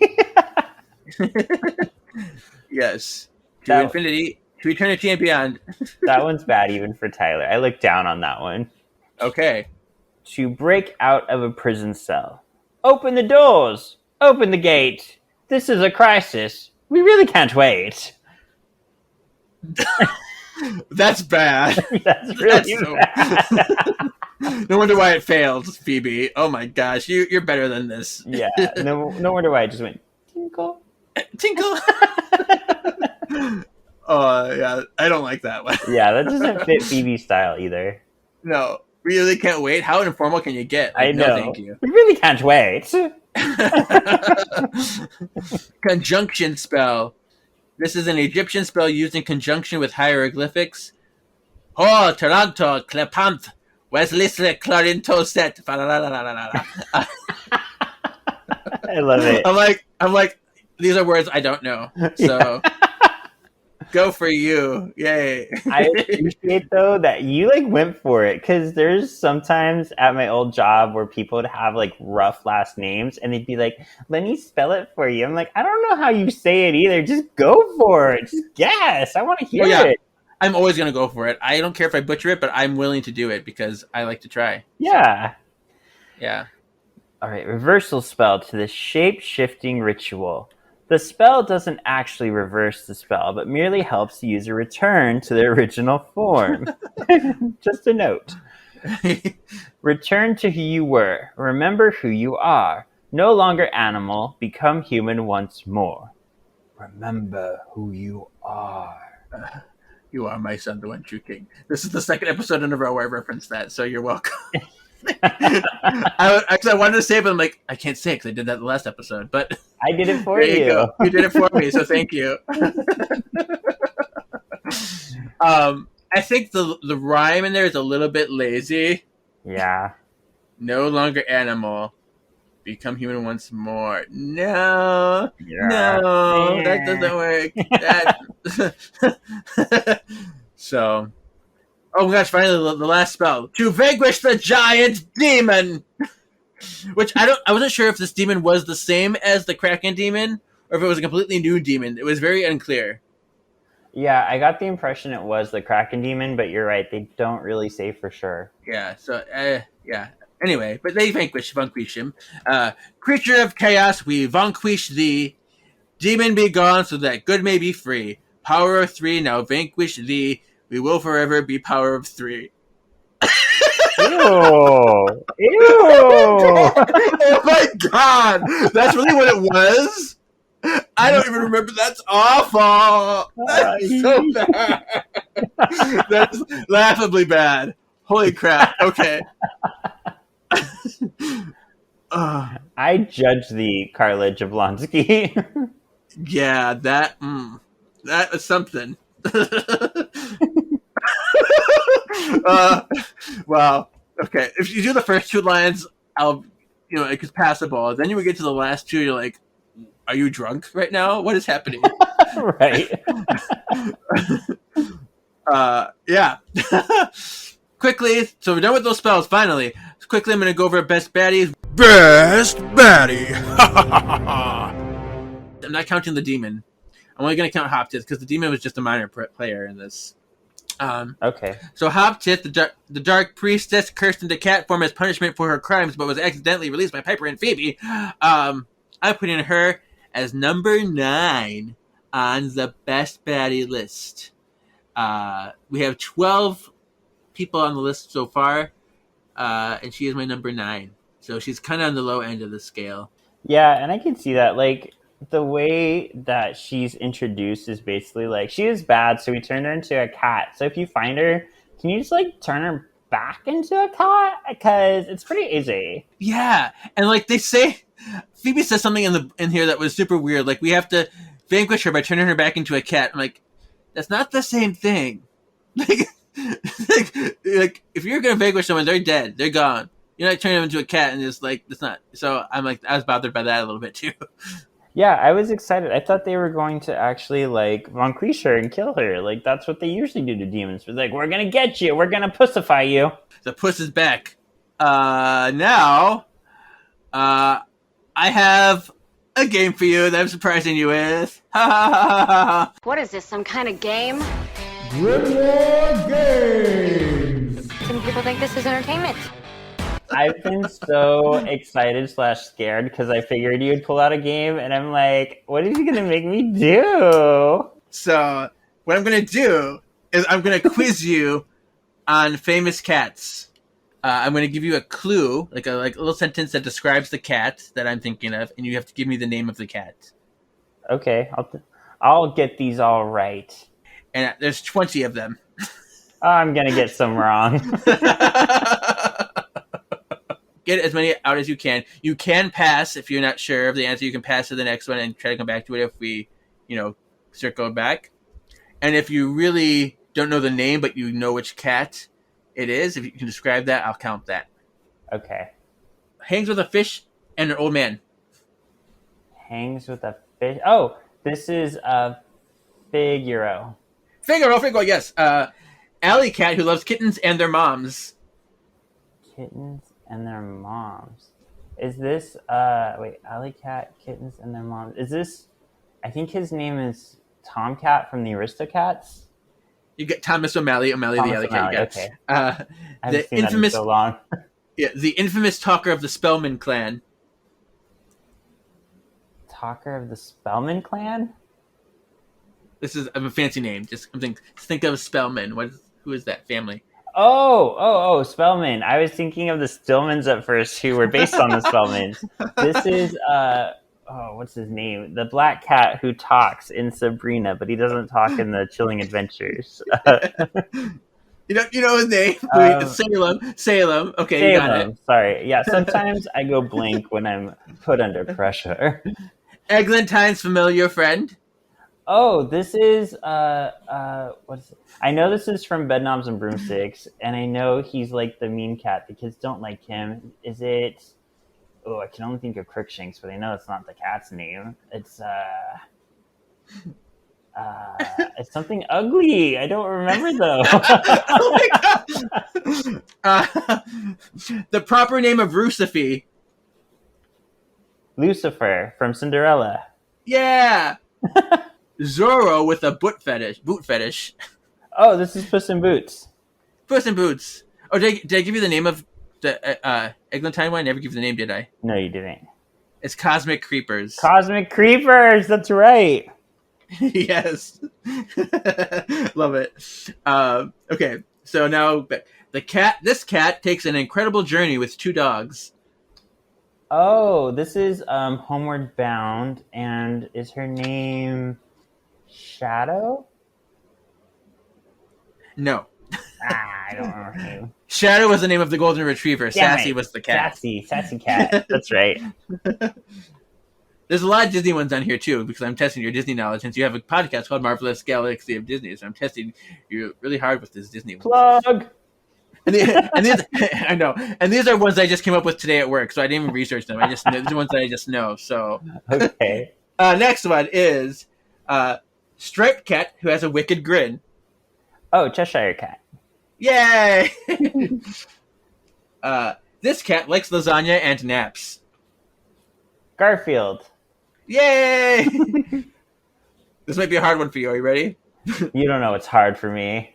Yes. To infinity, to eternity and beyond. That one's bad even for Tyler. I looked down on that one. Okay. To break out of a prison cell. Open the doors. Open the gate. This is a crisis. We really can't wait. That's bad. That's really bad. No wonder why it failed, Phoebe. Oh my gosh, you're better than this. Yeah, no wonder why I just went tinkle. Tinkle. Oh yeah, I don't like that one. Yeah, that doesn't fit Phoebe's style either. No, really can't wait. How informal can you get? Like, I know. No, thank you. We really can't wait. Conjunction spell. This is an Egyptian spell used in conjunction with hieroglyphics. Ho, Toronto, Clepant, Wesley, Clarinto, Set. I love it. I'm like, These are words I don't know. So go for you. Yay. I appreciate though that you like went for it, because there's sometimes at my old job where people would have like rough last names and they'd be like, let me spell it for you. I'm like, I don't know how you say it either. Just go for it. Just guess. I want to hear it. I'm always going to go for it. I don't care if I butcher it, but I'm willing to do it because I like to try. Yeah. Yeah. All right, reversal spell to the shape-shifting ritual. The spell doesn't actually reverse the spell, but merely helps the user return to their original form. Just a note. Return to who you were. Remember who you are. No longer animal. Become human once more. Remember who you are. You are my son, the one true king. This is the second episode in a row where I referenced that, so you're welcome. I wanted to say it, but I'm like, I can't say it because I did that the last episode. But I did it for you. Go. You did it for me, so thank you. I think the rhyme in there is a little bit lazy. Yeah. No longer animal. Become human once more. No. Yeah. No. That doesn't work. So. Oh my gosh, finally the last spell. To vanquish the giant demon! Which I wasn't sure if this demon was the same as the Kraken demon, or if it was a completely new demon. It was very unclear. Yeah, I got the impression it was the Kraken demon, but you're right, they don't really say for sure. Yeah, so, yeah. Anyway, but they vanquish him. Creature of chaos, we vanquish thee. Demon be gone, so that good may be free. Power of 3, now vanquish thee. We will forever be power of 3. Ew! Ew! Oh my god! That's really what it was? I don't even remember. That's awful! That's so bad! That's laughably bad. Holy crap. Okay. I judge the Carla Jablonski. Yeah, that was something. Wow. Okay. If you do the first 2 lines, it could passable. Then you would get to the last 2, you're like, are you drunk right now? What is happening? Right. Yeah. Quickly, so we're done with those spells, finally. Quickly, I'm going to go over best baddies. Best baddie. I'm not counting the demon. I'm only going to count Hoptith because the demon was just a minor player in this. Okay. So Hoptith, the dark priestess, cursed into cat form as punishment for her crimes, but was accidentally released by Piper and Phoebe. I'm putting her as number 9 on the best baddie list. We have 12 people on the list so far, and she is my number 9. So she's kind of on the low end of the scale. Yeah, and I can see that. Like, the way that she's introduced is basically like, she is bad, so we turned her into a cat. So if you find her, can you just like turn her back into a cat? Because it's pretty easy. Yeah, and like they say, Phoebe says something in here that was super weird. Like, we have to vanquish her by turning her back into a cat. I'm like, that's not the same thing. Like if you're gonna vanquish someone, they're dead. They're gone. You're not turning them into a cat, and it's like, it's not. So I'm like, I was bothered by that a little bit too. Yeah, I was excited. I thought they were going to actually like vanquish her and kill her. Like, that's what they usually do to demons. It's like, we're gonna get you. We're gonna pussify you. The puss is back. Now, I have a game for you that I'm surprising you with. What is this, some kind of game? Grimoire Games. Some people think this is entertainment. I've been so excited / scared because I figured you'd pull out a game, and I'm like, what is he going to make me do? So, what I'm going to do is I'm going to quiz you on famous cats. I'm going to give you a clue, like a little sentence that describes the cat that I'm thinking of, and you have to give me the name of the cat. Okay, I'll get these all right. And there's 20 of them. I'm going to get some wrong. Get as many out as you can. You can pass if you're not sure of the answer. You can pass to the next one and try to come back to it if we, circle back. And if you really don't know the name, but you know which cat it is, if you can describe that, I'll count that. Okay. Hangs with a fish and an old man. Hangs with a Oh, this is Figaro. Figaro, yes. Alley cat who loves kittens and their moms. Kittens and their moms. Is this Alley cat, kittens and their moms? Is this? I think his name is Tomcat from the Aristocats. You get Thomas O'Malley the alley cat. Okay. The I haven't seen infamous, that in so long. yeah, the infamous talker of the Spellman clan. Talker of the Spellman clan? This is a fancy name. Just think of Spellman. Who is that family? Oh, Spellman. I was thinking of the Stillmans at first, who were based on the Spellmans. This is what's his name? The black cat who talks in Sabrina, but he doesn't talk in the Chilling Adventures. You know his name? Salem. Okay, Salem. you got it. Sorry. Yeah, sometimes I go blank when I'm put under pressure. Eglantine's familiar friend. Oh, this is what's it? I know this is from Bedknobs and Broomsticks, and I know he's like the mean cat. The kids don't like him. Is it? Oh, I can only think of Crookshanks, but I know it's not the cat's name. It's it's something ugly. I don't remember though. Oh my god! The proper name of Rucifer. Lucifer from Cinderella. Yeah. Zorro with a boot fetish. Oh, this is Puss in Boots. Puss in Boots. Oh, did I give you the name of the Eglantine one? I never give you the name, did I? No, you didn't. It's Cosmic Creepers. Cosmic Creepers. That's right. Yes. Love it. Okay, so now this cat takes an incredible journey with two dogs. Oh, this is Homeward Bound, and is her name Shadow? No. I don't remember her name. Shadow was the name of the golden retriever. Damn Sassy it. was the cat. Sassy cat. That's right. There's a lot of Disney ones on here too, because I'm testing your Disney knowledge. Since you have a podcast called Marvelous Galaxy of Disney, so I'm testing you really hard with this Disney one. Plug. And these, I know, and these are ones I just came up with today at work, so I didn't even research them. These are ones that I just know. So, okay. Next one is Striped Cat who has a wicked grin. Oh, Cheshire Cat. Yay! This cat likes lasagna and naps. Garfield. Yay! This might be a hard one for you. Are you ready? You don't know what's hard for me.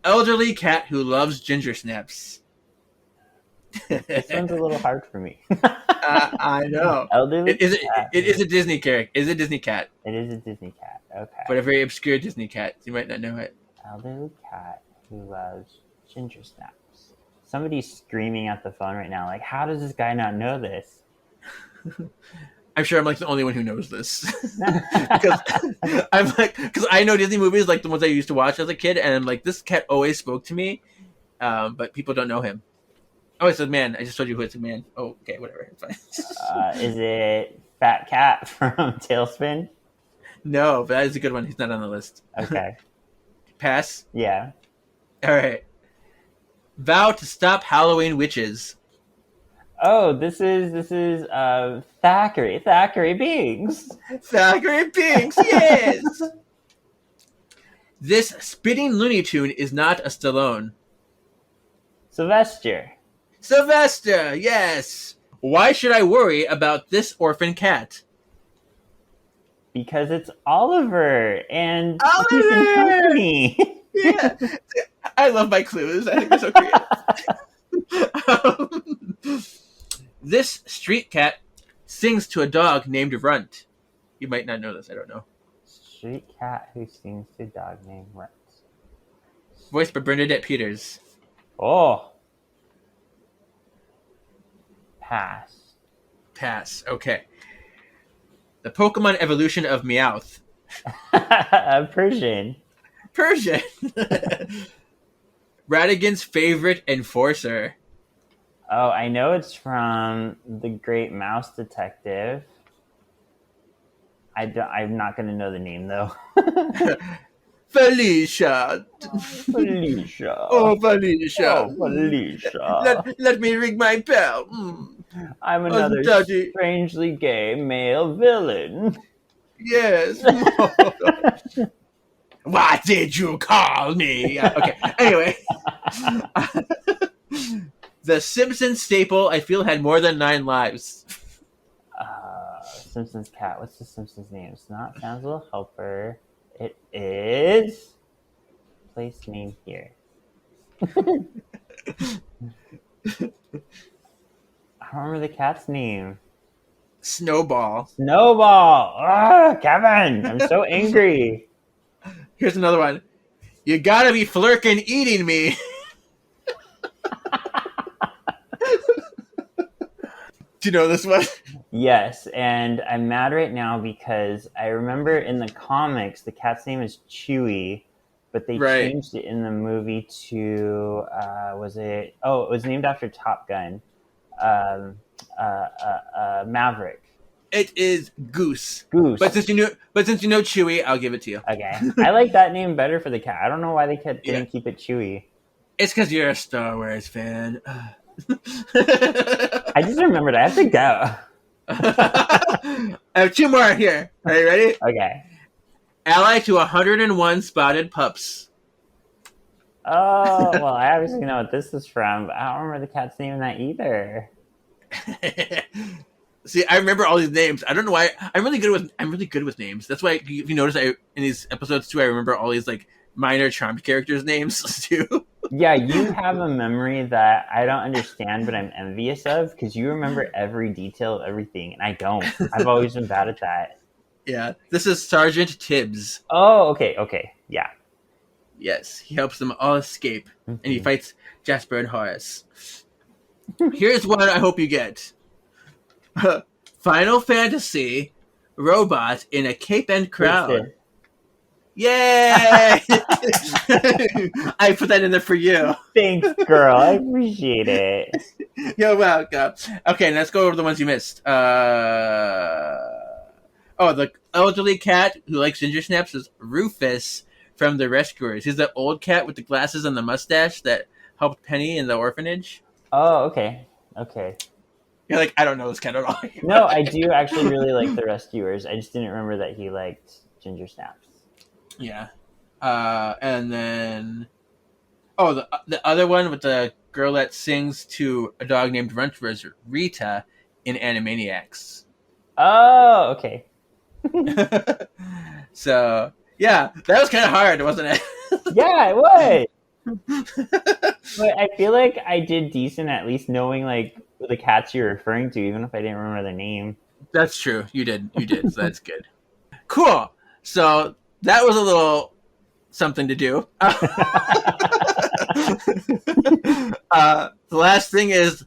Elderly cat who loves ginger snaps. This one's a little hard for me. I know. Elderly cat. It is a Disney character. It is a Disney cat. It is a Disney cat. Okay. But a very obscure Disney cat. You might not know it. Elderly cat who loves ginger snaps. Somebody's screaming at the phone right now. Like, how does this guy not know this? I'm sure I'm like the only one who knows this. Because I know Disney movies like the ones I used to watch as a kid, and I'm like, this cat always spoke to me, but people don't know him. Oh, it's a man. I just told you who it's a man. Oh, okay, whatever. It's fine. Is it Fat Cat from Tailspin? No, but that is a good one. He's not on the list. Okay. Pass? Yeah. All right. Vow to stop Halloween witches. Oh, this is Thackeray Binks. Thackeray Binks, yes. This spitting Looney Tune is not a Stallone. Sylvester, yes. Why should I worry about this orphan cat? Because it's Oliver and Oliver! He's in company. Yeah. I love my clues. I think they're so creative. This street cat sings to a dog named Runt. You might not know this. I don't know. Street cat who sings to a dog named Runt. Voiced by Bernadette Peters. Oh. Pass. Okay. The Pokemon evolution of Meowth. Persian. Radigan's favorite enforcer. Oh, I know it's from The Great Mouse Detective. I'm not going to know the name, though. Felicia. Felicia. Oh, Felicia. Felicia. Let me ring my bell. I'm another Daddy. strangely gay male villain. Yes. What did you call me? Okay. Anyway, the Simpsons staple I feel had more than 9 lives. Simpsons cat. What's the Simpsons name? It's not Hansel Helper. It is. Place name here. I don't remember the cat's name. Snowball. Snowball. Ah, Kevin, I'm so angry. Here's another one. You gotta be flirkin' eating me. Do you know this one? Yes, and I'm mad right now because I remember in the comics the cat's name is Chewie, but they changed it in the movie to it was named after Top Gun, Maverick. It is Goose. Goose. But since you know Chewie, I'll give it to you. Okay, I like that name better for the cat. I don't know why they didn't keep it Chewie. It's because you're a Star Wars fan. I just remembered I have to go. I have 2 more here. Are you ready? Okay. Ally to 101 spotted pups. Oh, well, I obviously know what this is from, but I don't remember the cat's name in that either. See, I remember all these names. I don't know why. I'm really good with names. That's why, if you notice, in these episodes too, I remember all these like minor Charmed characters' names too. Yeah, you have a memory that I don't understand, but I'm envious of because you remember every detail of everything, and I don't. I've always been bad at that. Yeah, this is Sergeant Tibbs. Oh, okay, yeah. Yes, he helps them all escape, and he fights Jasper and Horace. Here's one I hope you get. Final Fantasy robot in a cape and crown. Yay! I put that in there for you. Thanks, girl. I appreciate it. You're welcome. Okay, let's go over the ones you missed. The elderly cat who likes ginger snaps is Rufus from The Rescuers. He's the old cat with the glasses and the mustache that helped Penny in the orphanage. Oh, okay. You're like, I don't know this cat at all. No, I do actually really like The Rescuers. I just didn't remember that he liked ginger snaps. Yeah. And then... Oh, the other one with the girl that sings to a dog named Runch was Rita in Animaniacs. Oh, okay. So, yeah, that was kind of hard, wasn't it? Yeah, it was. But I feel like I did decent at least knowing like the cats you're referring to, even if I didn't remember their name. That's true. You did. So that's good. Cool. So that was a little something to do. The last thing is,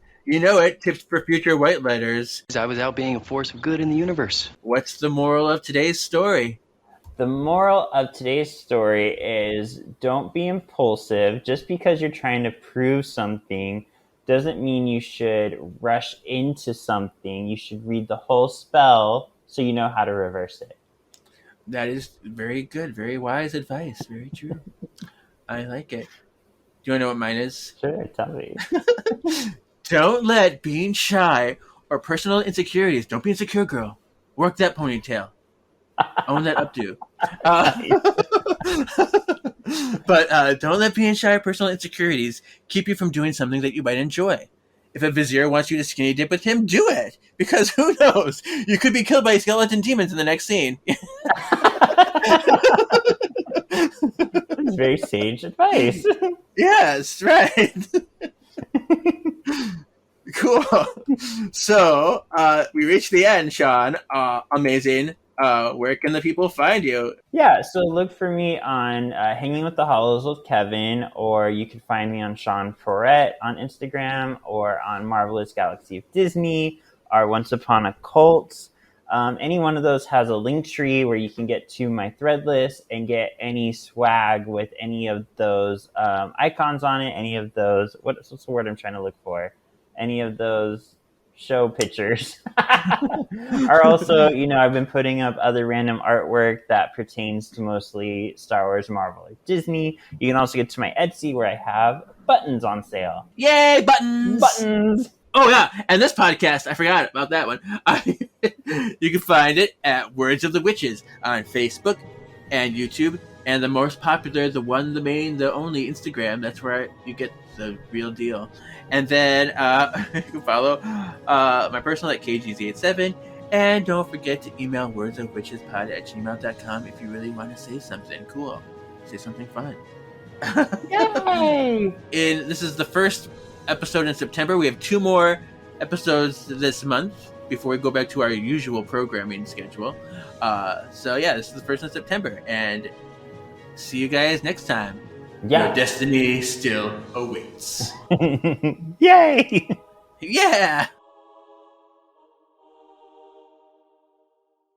tips for future white letters. I was out being a force of good in the universe. What's the moral of today's story? The moral of today's story is don't be impulsive. Just because you're trying to prove something doesn't mean you should rush into something. You should read the whole spell so you know how to reverse it. That is very good. Very wise advice. Very true. I like it. Do you want to know what mine is? Sure, tell me. Don't let being shy or personal insecurities. Don't be insecure, girl. Work that ponytail. Own that updo. But don't let being shy or personal insecurities keep you from doing something that you might enjoy. If a vizier wants you to skinny dip with him, do it. Because who knows? You could be killed by skeleton demons in the next scene. That's very sage advice. Yes, right. Cool. So, we reached the end, Shawn. Amazing. Where can the people find you? Yeah, so look for me on Hanging with the Hollows with Kevin, or you can find me on Shawn Porrette on Instagram, or on Marvelous Galaxy of Disney, or Once Upon a Cult. Any one of those has a link tree where you can get to my thread list and get any swag with any of those icons on it, any of those, what's the word I'm trying to look for? Any of those show pictures. Are also, I've been putting up other random artwork that pertains to mostly Star Wars, Marvel, or Disney. You can also get to my Etsy where I have buttons on sale. Yay, buttons! Buttons! Oh yeah, and this podcast, I forgot about that one. You can find it at Words of the Witches on Facebook and YouTube, and the most popular, the one, the main, the only Instagram. That's where you get the real deal. And then you can follow my personal at KGZ87, and don't forget to email wordsofwitchespod@gmail.com if you really want to say something cool, say something fun. Yay! This is the first episode in September. We have 2 more episodes this month before we go back to our usual programming schedule. So yeah, this is the first in September, and see you guys next time. Yeah. Your destiny still awaits. Yay! Yeah!